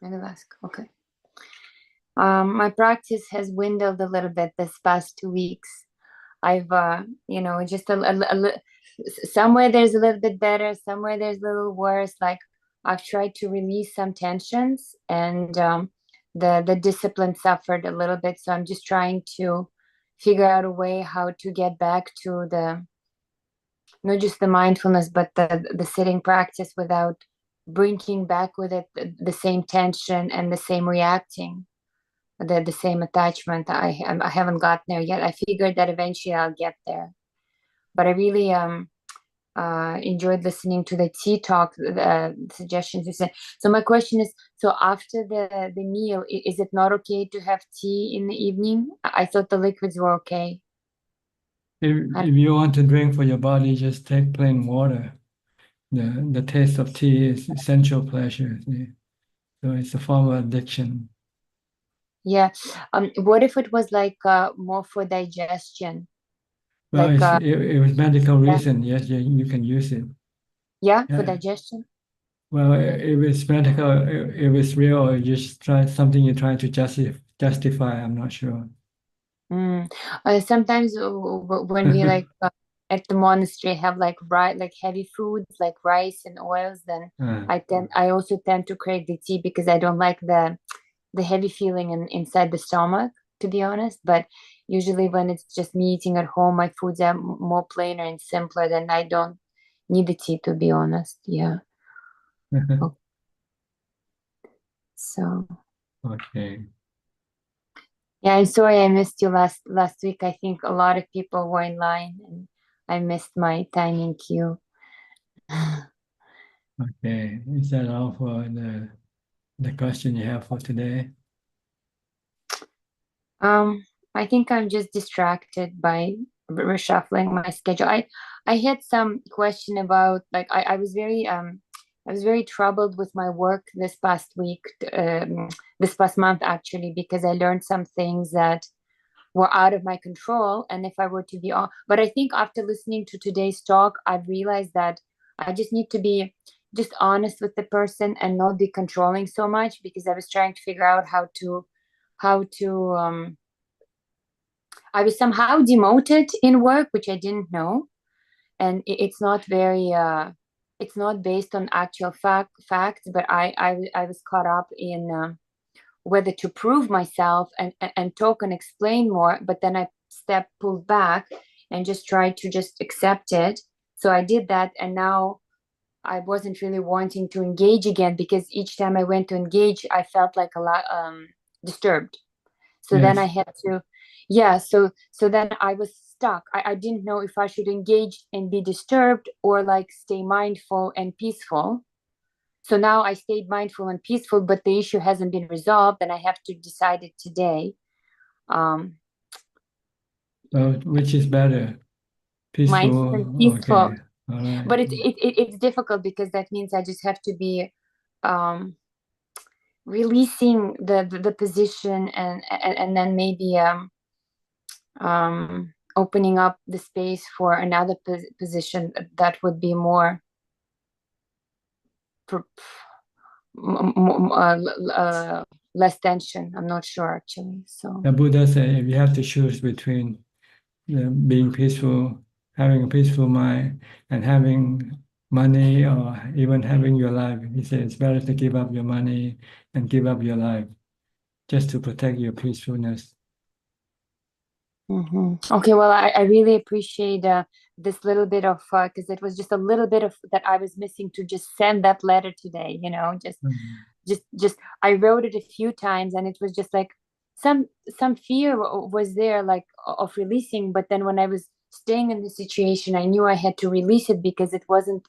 I will ask. Okay. My practice has dwindled a little bit this past 2 weeks. I've, just somewhere there's a little bit better, somewhere there's a little worse. Like, I've tried to release some tensions, and the discipline suffered a little bit. So I'm just trying to figure out a way how to get back to not just the mindfulness, but the sitting practice without bringing back with it the same tension and the same reacting. the same attachment. I haven't gotten there yet. I figured that eventually I'll get there. But I really enjoyed listening to the tea talk, the suggestions you said. So my question is, so after the meal, is it not okay to have tea in the evening? I thought the liquids were okay. If you want to drink for your body, just take plain water. The taste of tea is essential pleasure. See? So it's a form of addiction. Yeah. What if it was like more for digestion? Well, Like it was medical yeah. reason. Yes, you can use it. Yeah, for Yeah. digestion. Well, if it's medical, if it's real, or you just try something you're trying to justify, I'm not sure. Sometimes when we like at the monastery have like heavy foods like rice and oils, then I also tend to crave the tea because I don't like the heavy feeling inside the stomach, to be honest. But usually when it's just me eating at home, my foods are more plainer and simpler, then I don't need the tea, to be honest. Yeah. So Okay. yeah, I'm sorry I missed you last week. I think a lot of people were in line and I missed my time in queue. Okay. Is that all for the question you have for today? I think I'm just distracted by reshuffling my schedule. I had some question about like I was very troubled with my work this past week, this past month actually, because I learned some things that were out of my control. And if I were to be on, but I think after listening to today's talk, I've realized that I just need to be just honest with the person and not be controlling so much, because I was trying to figure out how to I was somehow demoted in work, which I didn't know. And it's not very it's not based on actual facts, but I was caught up in whether to prove myself and talk and explain more, but then I pulled back and just tried to just accept it. So I did that, and now I wasn't really wanting to engage again, because each time I went to engage, I felt like a lot disturbed. So then I had to, yeah. So then I was stuck. I didn't know if I should engage and be disturbed or like stay mindful and peaceful. So now I stayed mindful and peaceful, but the issue hasn't been resolved, and I have to decide it today. Well, which is better? Mindful Peaceful? and peaceful. Okay. All right. But it's difficult, because that means I just have to be releasing the position, and then maybe opening up the space for another position that would be more less tension. I'm not sure actually. So The Buddha said if you have to choose between being peaceful, having a peaceful mind, and having money, or even having your life, he said it's better to give up your money and give up your life just to protect your peacefulness. Okay, well, I really appreciate this little bit of because it was just a little bit of that I was missing to just send that letter today. Just I wrote it a few times, and it was just like some fear was there, like of releasing. But then when I was staying in the situation, I knew I had to release it, because it wasn't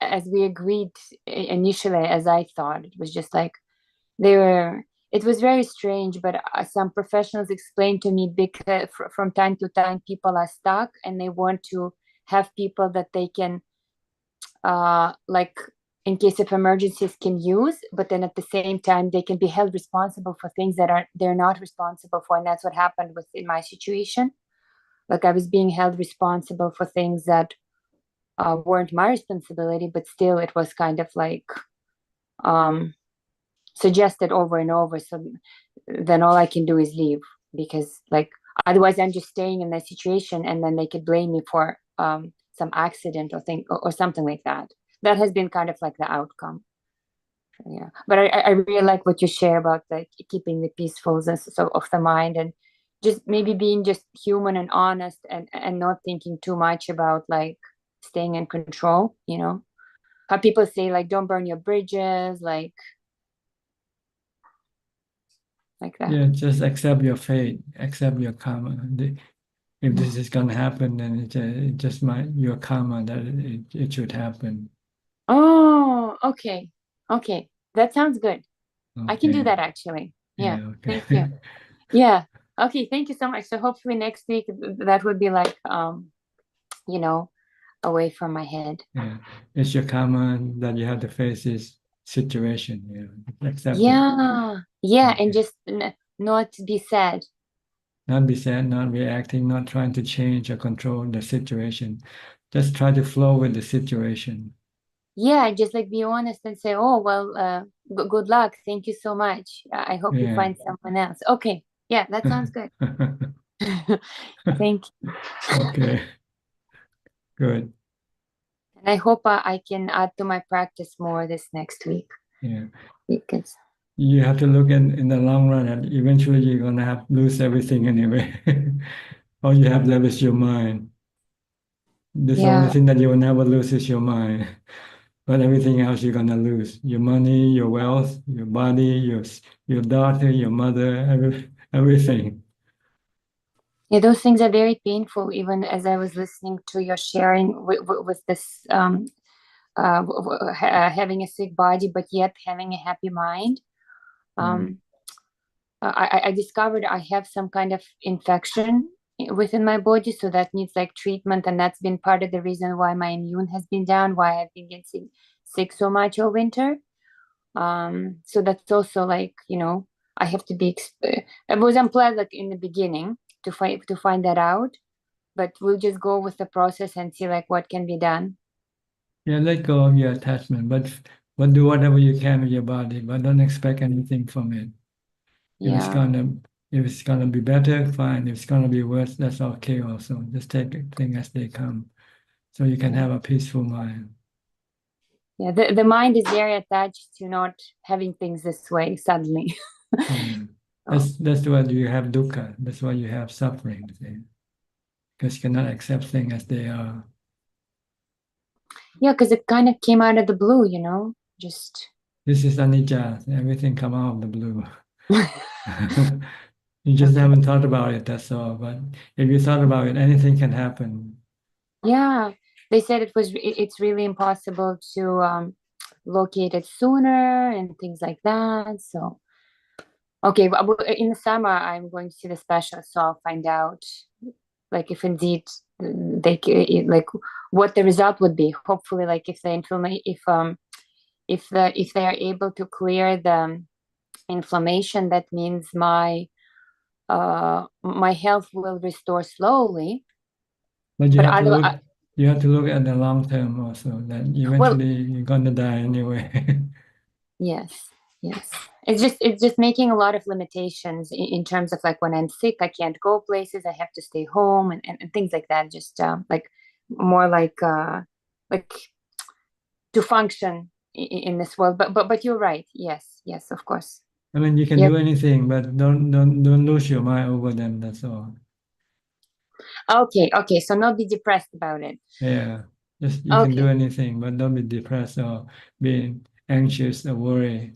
as we agreed initially as I thought. It was just like it was very strange, but some professionals explained to me, because from time to time people are stuck and they want to have people that they can like in case of emergencies can use, but then at the same time they can be held responsible for things that they're not responsible for. And that's what happened in my situation. Like I was being held responsible for things that weren't my responsibility, but still it was kind of like suggested over and over. So then all I can do is leave, because like otherwise I'm just staying in that situation, and then they could blame me for some accident or something like that. That has been kind of like the outcome. Yeah, but I really like what you share about like keeping the peacefulness of the mind, and just maybe being just human and honest, and not thinking too much about like staying in control. How people say like don't burn your bridges, like like that. Yeah, just accept your fate, accept your karma. If this is gonna happen, then it just your karma that it should happen. Oh, okay. Okay. That sounds good. I can do Okay. that actually. Yeah. Yeah, okay. Thank you. Yeah. Okay, thank you so much. So hopefully next week that would be like you know, away from my head. Yeah. It's your karma that you have to face this situation, accept it. Yeah. Yeah, and just not be sad. Not be sad, not reacting, not trying to change or control the situation. Just try to flow with the situation. Yeah, just like be honest and say, oh, well, good luck. Thank you so much. I hope you Yeah. find someone else. Okay. Yeah, that sounds good. Thank you. Okay. Good. And I hope I can add to my practice more this next week. Yeah. Because you have to look in the long run, and eventually you're gonna have lose everything anyway. All you have left is your mind. This only yeah. thing that you will never lose is your mind. But everything else you're gonna lose. Your money, your wealth, your body, your daughter, your mother, everything. Yeah, those things are very painful. Even as I was listening to your sharing with this having a sick body, but yet having a happy mind. I discovered I have some kind of infection within my body, so that needs like treatment, and that's been part of the reason why my immune has been down, why I've been getting sick so much all winter. So that's also like, I have to be. I was unpleasant like in the beginning to find that out, but we'll just go with the process and see like what can be done. Yeah, let go of your attachment, but do whatever you can with your body, but don't expect anything from it. If it's gonna be better, fine. If it's gonna be worse, that's okay also. Just take things as they come, so you can have a peaceful mind. Yeah, the mind is very attached to not having things this way suddenly. That's why you have dukkha. That's why you have suffering. Because you cannot accept things as they are. Yeah, because it kind of came out of the blue, just. This is anicca. Everything come out of the blue. You just haven't thought about it, that's all. But if you thought about it, anything can happen. Yeah, they said it's really impossible to locate it sooner and things like that. So, okay, in the summer I'm going to see the specialist, so I'll find out, like if indeed like what the result would be. Hopefully, like if they are able to clear the inflammation, that means my health will restore slowly. But you have to look at the long term also. That eventually you're gonna die anyway. Yes. It's just making a lot of limitations in terms of like when I'm sick, I can't go places, I have to stay home and things like that. Just like more like to function in this world. But you're right. Yes, of course. I mean, you can do anything, but don't lose your mind over them. That's all. Okay. So not be depressed about it. Yeah, just you can do anything, but don't be depressed or being anxious or worried.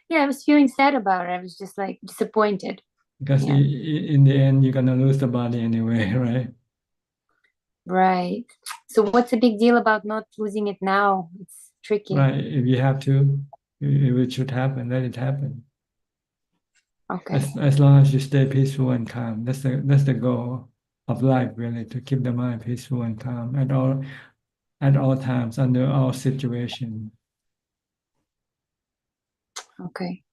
Yeah, I was feeling sad about it. I was just like disappointed. Because in the end, you're gonna lose the body anyway, right? Right. So what's the big deal about not losing it now? It's tricky. Right. If you have to, if it should happen, let it happen. Okay. As long as you stay peaceful and calm, that's the goal of life, really, to keep the mind peaceful and calm at all times, under all situations. Okay.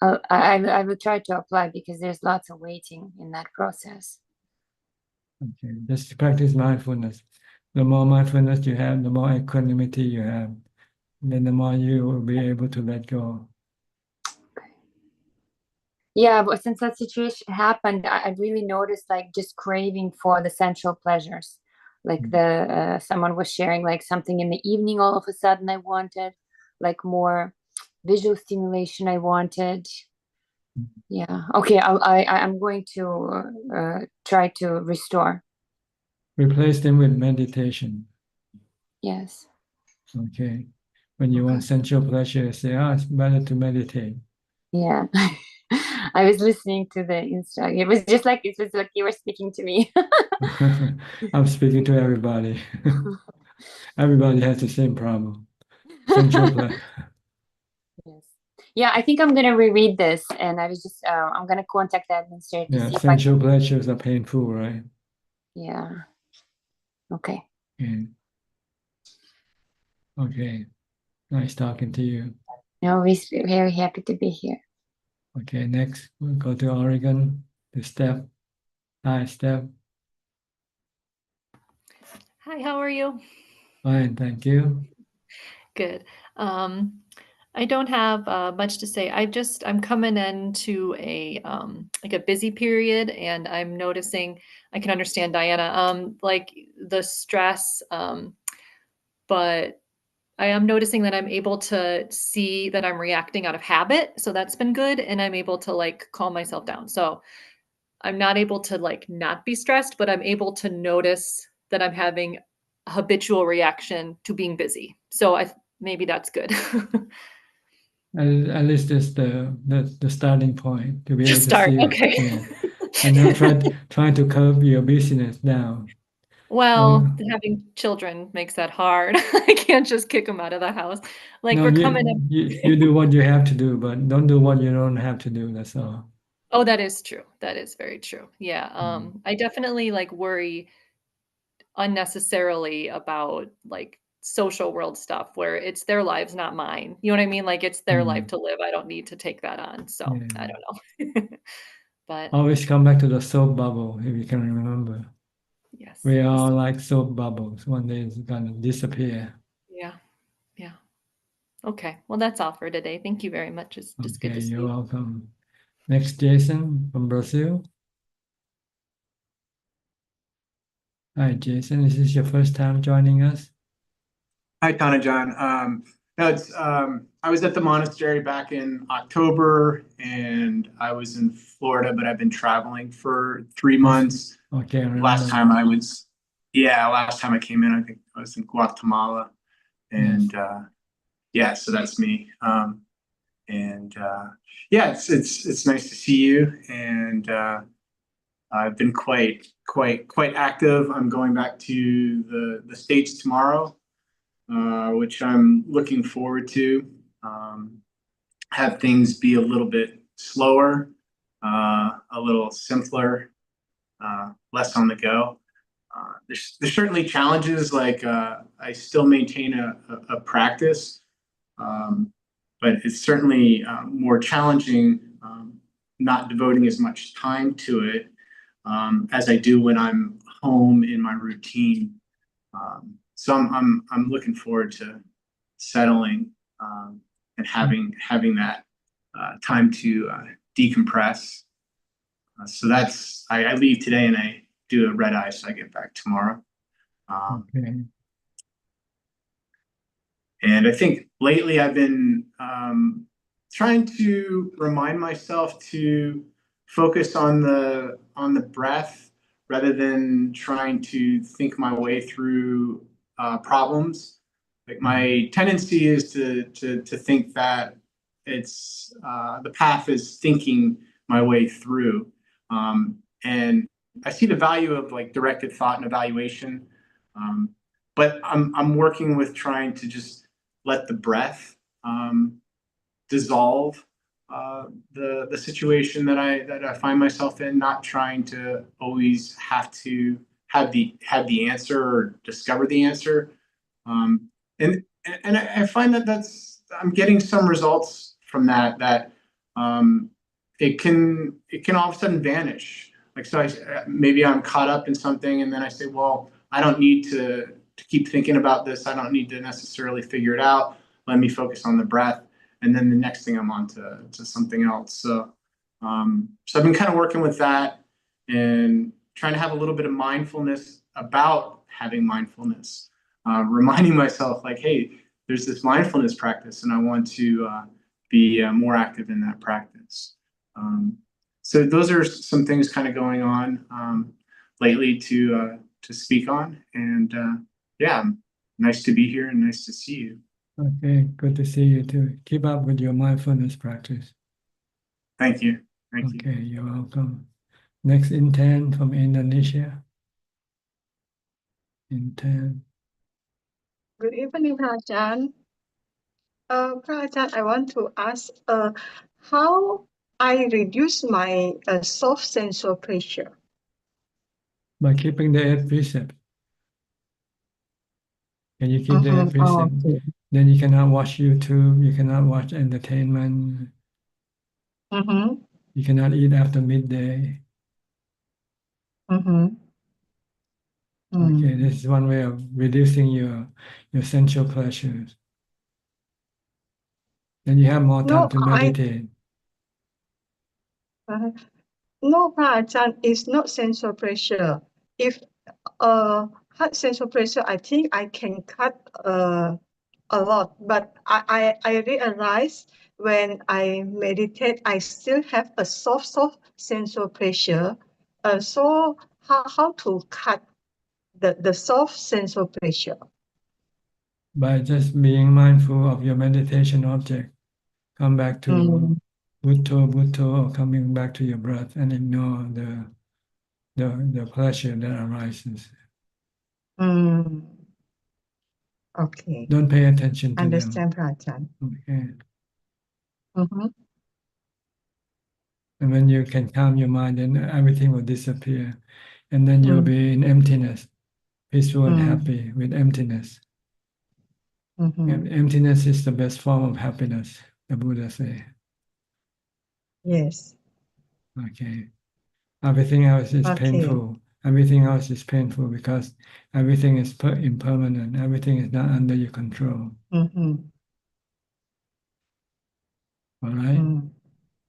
I will try to apply because there's lots of waiting in that process. Okay, just practice mindfulness. The more mindfulness you have, the more equanimity you have, then the more you will be able to let go. Yeah, but since that situation happened, I really noticed like just craving for the sensual pleasures. Like someone was sharing like something in the evening, all of a sudden I wanted, like more visual stimulation I wanted. Yeah. Okay. I'm going to try to restore. Replace them with meditation. Yes. Okay. When you want sensual pleasure, say, it's better to meditate. Yeah. I was listening to the Insta. It was like you were speaking to me. I'm speaking to everybody. Everybody has the same problem. Central pleasure. Yes. Yeah, I think I'm gonna reread this, and I was just I'm gonna contact the administrator to Yeah, see if I sensual can. pleasures are painful, right? Yeah. Okay. Okay. Nice talking to you. No, we're very happy to be here. Okay, next we'll go to Oregon to Steph. Hi, Steph. Hi, how are you? Fine, thank you. Good. I don't have much to say. I'm coming into a like a busy period, and I'm noticing I can understand Diana, like the stress, but I am noticing that I'm able to see that I'm reacting out of habit, so that's been good, and I'm able to like calm myself down. So I'm not able to like not be stressed, but I'm able to notice that I'm having a habitual reaction to being busy. So maybe that's good. At least it's the starting point to be able to Start, see it. okay. Yeah. And not trying to curb your busyness down. Well, having children makes that hard. I can't just kick them out of the house. Like No, we're coming up. you do what you have to do, but don't do what you don't have to do. That's all. Oh, that is true. That is very true. Yeah. I definitely like worry unnecessarily about like social world stuff where it's their lives, not mine. You know what I mean? Like it's their life to live. I don't need to take that on. So I don't know. But Always come back to the soap bubble if you can remember. yes. We are like soap bubbles. One day it's gonna disappear. Yeah. Yeah. Okay. Well, that's all for today. Thank you very much. It's just good Okay, to see you're you. welcome. Next, Jason from Brazil. Hi, Jason. Is this your first time joining us? Hi, John. No, it's I was at the monastery back in October, and I was in Florida, but I've been traveling for 3 months. Okay, I remember. Last time I came in, I think I was in Guatemala, and yeah, so that's me. Yeah, it's nice to see you, and I've been quite active. I'm going back to the States tomorrow, which I'm looking forward to. Have things be a little bit slower, a little simpler, less on the go. There's certainly challenges, like I still maintain a practice, but it's certainly more challenging not devoting as much time to it as I do when I'm home in my routine. So I'm looking forward to settling and having that time to decompress. So that's I leave today and I do a red eye, so I get back tomorrow. Okay. And I think lately I've been trying to remind myself to focus on the breath rather than trying to think my way through problems. Like my tendency is to think that it's the path is thinking my way through, and I see the value of like directed thought and evaluation, but I'm working with trying to just let the breath dissolve the situation that I find myself in, not trying to always have to have the answer or discover the answer. And I find that I'm getting some results from that it can all of a sudden vanish. Like, so maybe I'm caught up in something, and then I say, well, I don't need to keep thinking about this. I don't need to necessarily figure it out. Let me focus on the breath, and then the next thing I'm on to something else. So I've been kind of working with that and trying to have a little bit of mindfulness about having mindfulness, reminding myself like, hey, there's this mindfulness practice, and I want to be more active in that practice. So those are some things kind of going on lately to speak on, and yeah, nice to be here and nice to see you. Okay, good to see you too. Keep up with your mindfulness practice. Thank you. Thank you. Okay, you're welcome. Next, Intan from Indonesia. Intan. Good evening, Ajaan. Ajaan, I want to ask how I reduce my soft sensor pressure. By keeping the 8 precepts. Can you keep the 8 precepts? Okay. Then you cannot watch YouTube, you cannot watch entertainment, you cannot eat after midday. Okay, this is one way of reducing your sensual pleasures. Then you have more time No, to meditate. No, Ajaan, it's not sensor pressure. If hard sensor pressure, I think I can cut a lot, but I realize when I meditate, I still have a soft sensor pressure. So how to cut the soft sensor pressure? By just being mindful of your meditation object. Come back to Bhutto, or coming back to your breath and ignore the pleasure that arises. Okay. Don't pay attention to Understand, Ajaan. them. Okay. And when you can calm your mind, then everything will disappear. And then you'll be in emptiness, peaceful and happy with emptiness. And emptiness is the best form of happiness, the Buddha say. Yes. Okay. Everything else is painful. Everything else is painful because everything is impermanent. Everything is not under your control. All right?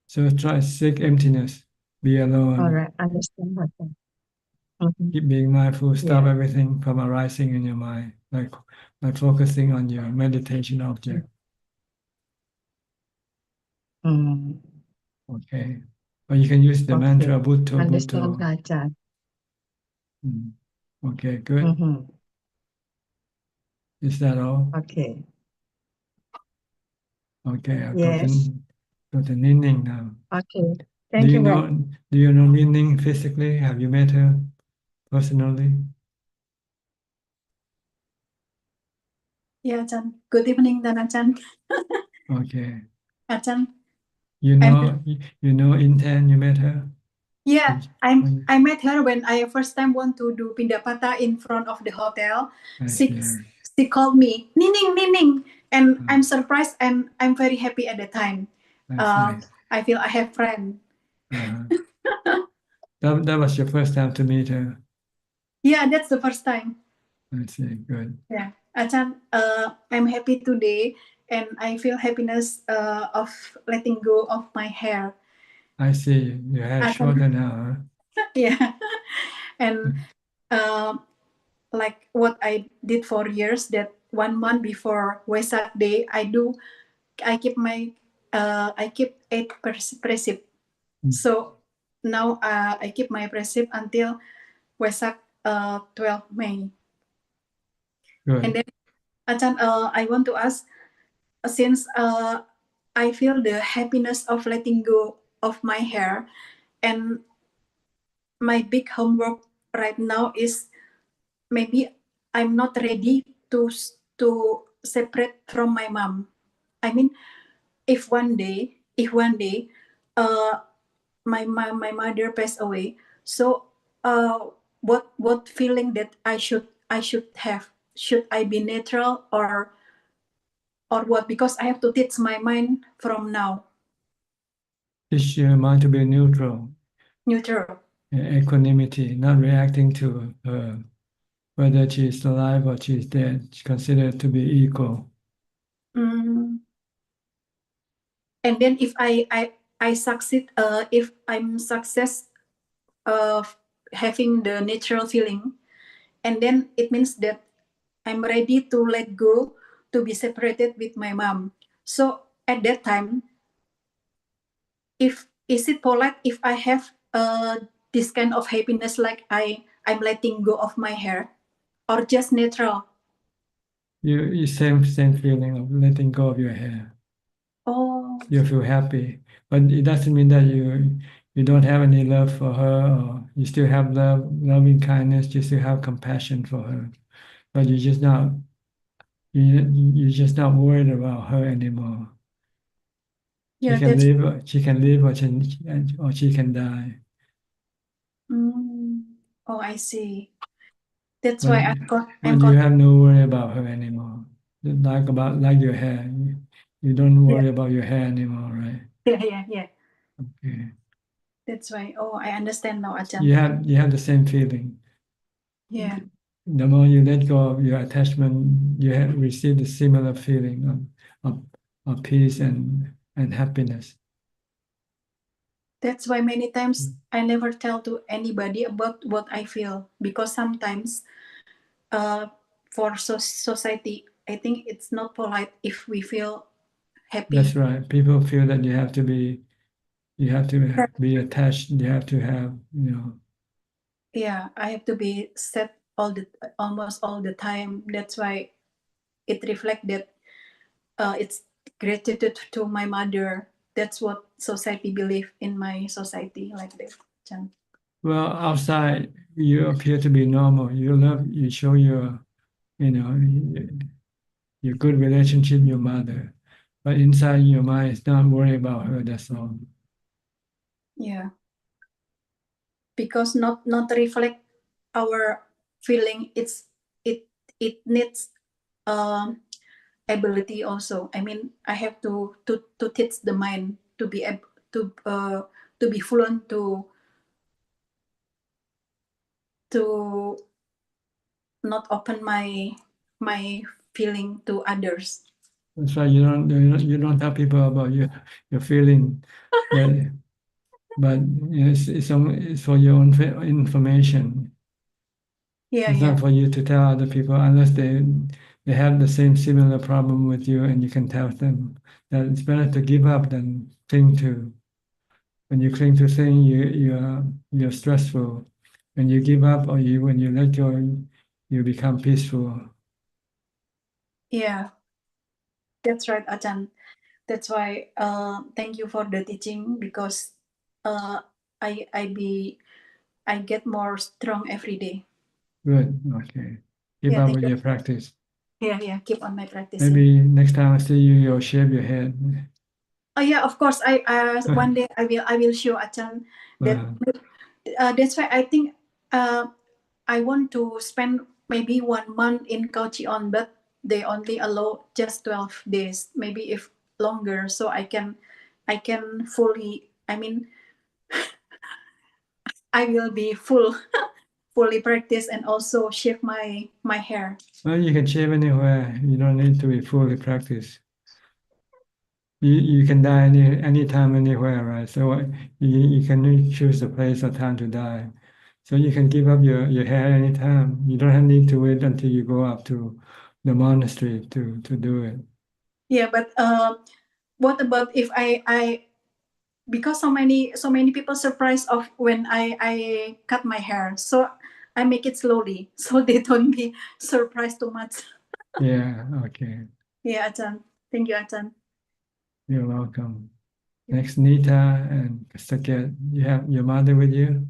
So try seek emptiness. Be alone. All right. Understand, Ajaan. Keep being mindful. Stop everything from arising in your mind, like by focusing on your meditation object. Okay. Or you can use the mantra Bhutto, Understand, Bhutto. Ajaan. Okay, good. Is that all? Okay. Okay, I'll Yes. go to Nining now. Okay. Thank you. Do you know Nining physically? Have you met her personally? Yeah, Ajahn. Good evening, then Ajahn. Okay. Ajahn. You know Intan, you met her? Yeah, I met her when I first time want to do pindapata in front of the hotel. She called me, Nining, Nining, and I'm surprised and I'm very happy at the time. I feel I have friend. That was your first time to meet her. Yeah, that's the first time. I see, good. Yeah, Ajahn, I'm happy today, and I feel happiness of letting go of my hair. I see. Your hair shorter now, huh? Yeah, and like what I did for years, that 1 month before Wesak Day, I keep my I keep 8 precept. So now I keep my precept until Wesak 12 May. Good. And then Ajahn, I want to ask, since I feel the happiness of letting go of my hair, and my big homework right now is maybe I'm not ready to separate from my mom. I mean, if one day, my mother passed away, so what feeling that I should have? Should I be neutral or what? Because I have to teach my mind from now. Teach your mind to be neutral. Neutral. Equanimity, not reacting to her. Whether she is alive or she is dead, she's considered to be equal. And then if I succeed, if I'm success of having the natural feeling, and then it means that I'm ready to let go, to be separated with my mom. So at that time, is it polite if I have this kind of happiness, like I'm letting go of my hair, or just neutral? You same feeling of letting go of your hair. Oh. You feel happy. But it doesn't mean that you don't have any love for her, or you still have loving kindness, you still have compassion for her, but you're just not worried about her anymore. Yeah, She can live, or she can die. Oh, I see. That's But, why but you have no worry about her anymore. Like your hair. You don't worry about your hair anymore, right? yeah. Okay. That's why. Oh, I understand now, Ajahn. You have the same feeling. Yeah. The more you let go of your attachment, you have received a similar feeling of peace and happiness. That's why many times I never tell to anybody about what I feel, because sometimes for society, I think it's not polite if we feel happy. That's right. People feel that you have to be attached. You have to have, Yeah, I have to be sad almost all the time. That's why it reflects that it's gratitude to my mother. That's what society believe in my society like that. Chan. Well, outside you appear to be normal. You show your, your good relationship with your mother, but inside your mind is not worry about her. That's all. Yeah, because not reflect our feeling. It needs ability also. I mean, I have to teach the mind to be able to be fluent to not open my feeling to others. That's why you don't tell people about your feeling, but it's for your own information. Yeah, It's yeah. not for you to tell other people unless they have the same similar problem with you, and you can tell them that it's better to give up than cling to. When you cling to things, you're stressful. When you give up, or when you let go, you become peaceful. Yeah, that's right, Ajahn. That's why thank you for the teaching, because I get more strong every day. Good. Okay. Keep Yeah, up thank with you. your practice. Yeah, keep on my practicing. Maybe next time I see you, you'll shave your head. Oh yeah, of course. I one day I will show Ajahn that. That's why I think I want to spend maybe 1 month in Kauchion, but they only allow just 12 days, maybe if longer, so I can fully. I mean, I will be fully practice and also shave my hair. Well, you can shave anywhere. You don't need to be fully practiced. You can die anytime, anywhere, right? So you can choose the place or time to die. So you can give up your hair anytime. You don't need to wait until you go up to the monastery to do it. Yeah, but what about if I because so many people surprised of when I cut my hair, so I make it slowly so they don't be surprised too much. Yeah, okay. Yeah, Ajahn. Thank you, Ajahn. You're welcome. Next, Nita and Saket. You have your mother with you?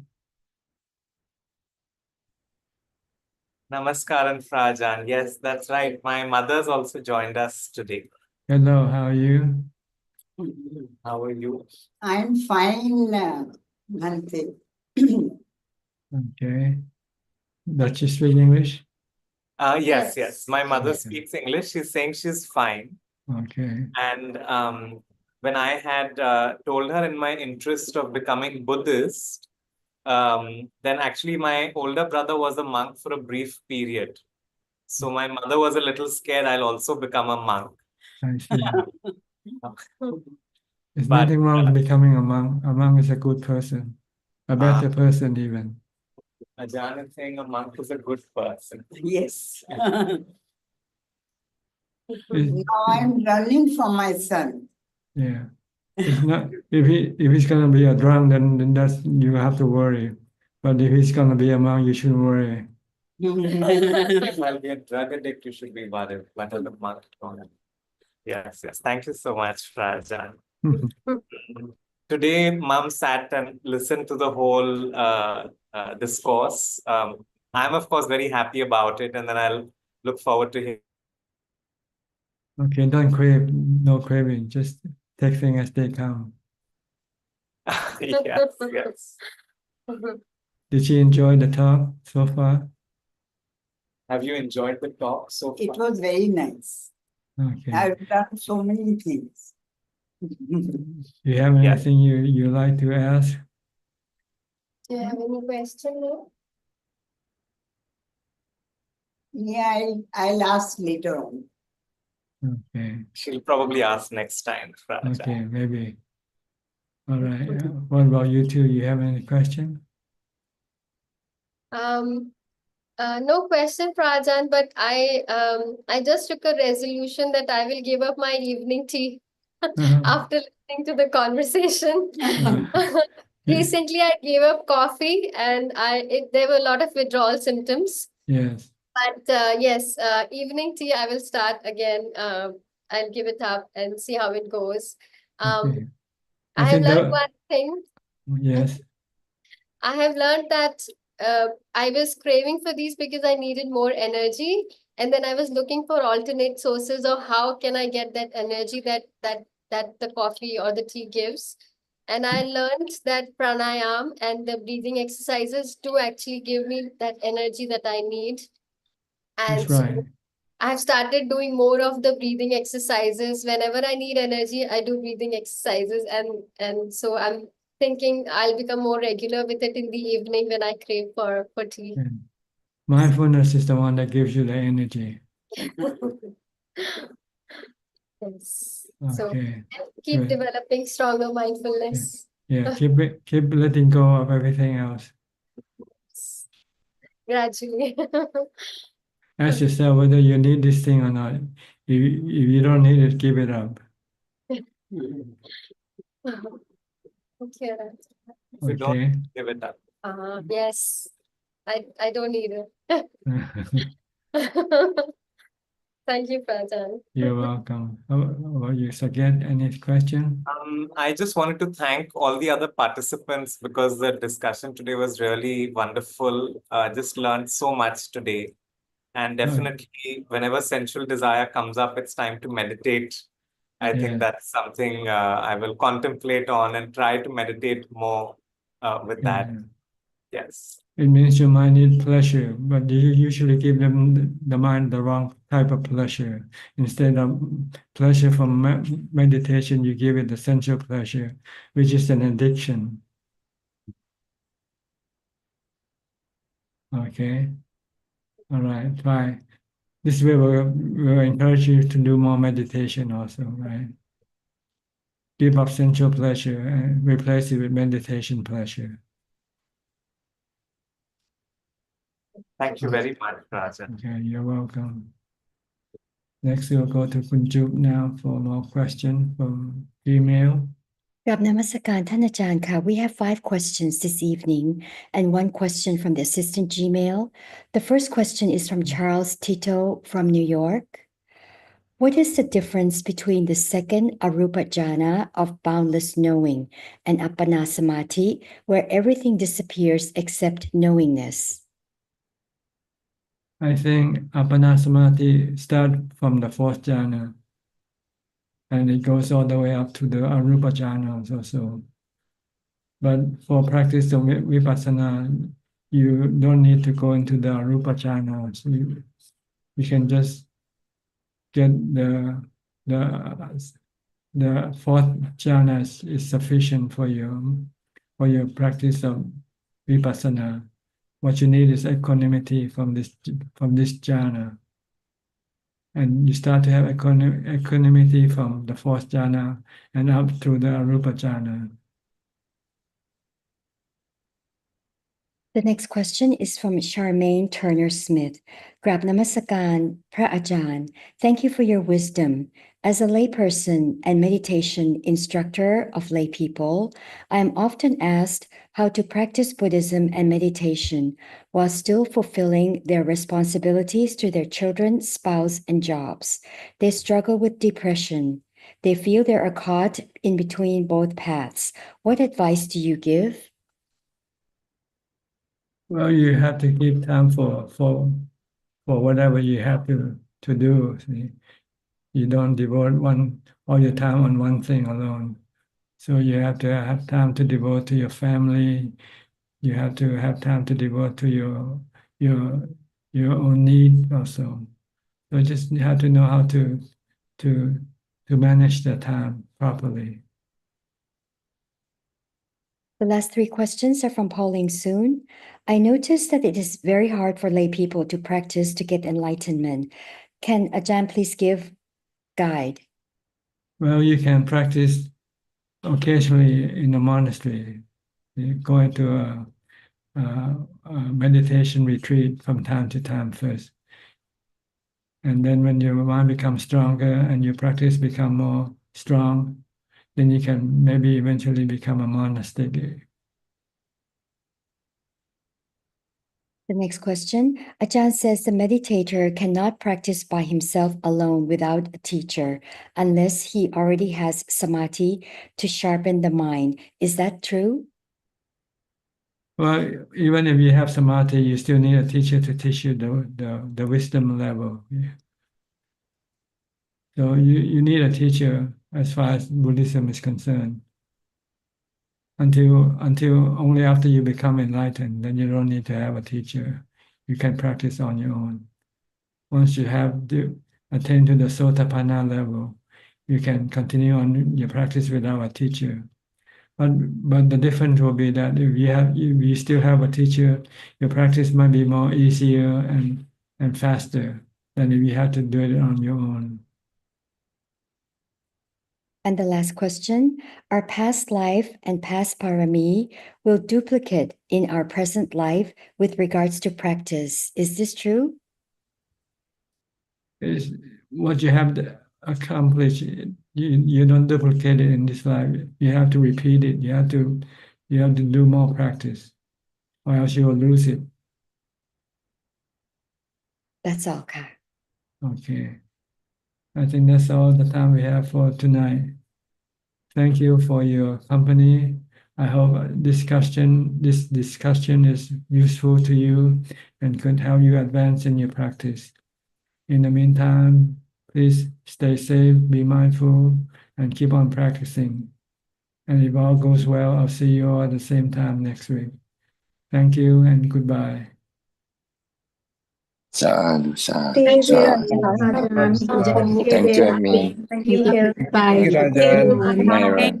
Namaskaram, Ajaan. Yes, that's right. My mother's also joined us today. Hello, how are you? How are you? I'm fine, Bhante. Okay. Does she speak English? Yes. My mother speaks English. She's saying she's fine. Okay. And when I had told her in my interest of becoming Buddhist, then actually my older brother was a monk for a brief period. So my mother was a little scared I'll also become a monk. I see. There's nothing wrong with becoming a monk. A monk is a good person, a better person even. Ajaan is saying a monk is a good person. Yes. Now I'm running for my son. Yeah. It's not if he's gonna be a drunk, then that's you have to worry. But if he's gonna be a monk, you shouldn't worry. While be a drug addict, you should be worried. But as a monk, yes. Thank you so much, Ajaan. today Mom sat and listened to the whole discourse. I'm of course very happy about it, and then I'll look forward to hearing. Okay, don't crave, no craving, just take things as they come. Yes, yes. Did she enjoy the talk so far? Have you enjoyed the talk so far? It was very nice. Okay. I've done so many things. Do you have anything you like to ask? Do you have any question now? Yeah, I'll ask later on. Okay. She'll probably ask next time, Raja. Okay, maybe. All right. What about you two? You have any question? No question for Ajaan, but I just took a resolution that I will give up my evening tea after listening to the conversation. Recently, I gave up coffee, and there were a lot of withdrawal symptoms. Yes. But yes, evening tea I will start again. I'll give it up and see how it goes. Okay. I have learned one thing. Yes. I have learned that I was craving for these because I needed more energy, and then I was looking for alternate sources of how can I get that energy that the coffee or the tea gives. And I learned that pranayam and the breathing exercises do actually give me that energy that I need. That's And right. so I've started doing more of the breathing exercises. Whenever I need energy, I do breathing exercises, and so I'm thinking I'll become more regular with it in the evening when I crave for tea. Mindfulness is the one that gives you the energy. Yes. So Okay. keep Good. developing stronger mindfulness. Yeah, keep letting go of everything else. Gradually. Ask yourself whether you need this thing or not. If you don't need it, give it up. Okay. If you don't, Okay. give it up. Yes. I don't need it. Thank you, Prajan. You're welcome. How about you, Saket? Any question? I just wanted to thank all the other participants because the discussion today was really wonderful. Just learned so much today. And definitely, whenever sensual desire comes up, it's time to meditate. I think that's something I will contemplate on and try to meditate more with that. Yes. It means your mind needs pleasure, but you usually give them the mind the wrong type of pleasure. Instead of pleasure from meditation, you give it the sensual pleasure, which is an addiction. Okay. All right, fine. This way we'll encourage you to do more meditation also, right? Give up sensual pleasure and replace it with meditation pleasure. Thank you very much, Rajan. Okay, you're welcome. Next, we'll go to Kunjup now for more questions from email. กราบนมัสการท่านอาจารย์ค่ะ We have 5 questions this evening and 1 question from the assistant Gmail. The first question is from Charles Tito from New York. What is the difference between the second arupa jhana of boundless knowing and appana samadhi, where everything disappears except knowingness? I think Apanasamati start from the 4th jhana and it goes all the way up to the Arupa jhanas also. But for practice of Vipassana, you don't need to go into the Arupa jhanas. You can just get the 4th jhana is sufficient for your practice of Vipassana. What you need is equanimity from this jhana. And you start to have equanimity from the 4th jhana and up to the Arupa jhana. The next question is from Charmaine Turner-Smith. Grab Namasakan, Pra Ajaan. Thank you for your wisdom. As a layperson and meditation instructor of lay people, I am often asked how to practice Buddhism and meditation while still fulfilling their responsibilities to their children, spouse, and jobs. They struggle with depression. They feel they are caught in between both paths. What advice do you give? Well, you have to give time for whatever you have to do. See? You don't devote all your time on one thing alone. So you have to have time to devote to your family. You have to have time to devote to your own need also. So just you have to know how to manage the time properly. The last three questions are from Pauline Soon. I noticed that it is very hard for lay people to practice to get enlightenment. Can Ajaan please give guide? Well, you can practice occasionally in a monastery. You go into a meditation retreat from time to time first. And then when your mind becomes stronger and your practice become more strong, then you can maybe eventually become a monastic. The next question, Ajaan says the meditator cannot practice by himself alone without a teacher unless he already has samadhi to sharpen the mind. Is that true? Well, even if you have samadhi, you still need a teacher to teach you the wisdom level. Yeah. So you need a teacher as far as Buddhism is concerned. Until only after you become enlightened, then you don't need to have a teacher. You can practice on your own. Once you have attained to the Sotapanna level, you can continue on your practice without a teacher. But the difference will be that if you still have a teacher, your practice might be more easier and faster than if you have to do it on your own. And the last question, our past life and past parami will duplicate in our present life with regards to practice. Is this true? Is what you have accomplished, you don't duplicate it in this life. You have to repeat it. You have to do more practice, or else you will lose it. That's all, Ka. Okay. I think that's all the time we have for tonight. Thank you for your company. I hope this discussion is useful to you and could help you advance in your practice. In the meantime, please stay safe, be mindful, and keep on practicing. And if all goes well, I'll see you all at the same time next week. Thank you and goodbye. Sadhu, sadhu, Thank you, sadhu. Ajaan. Thank you, Amin. Thank you. Bye. Good night, everyone.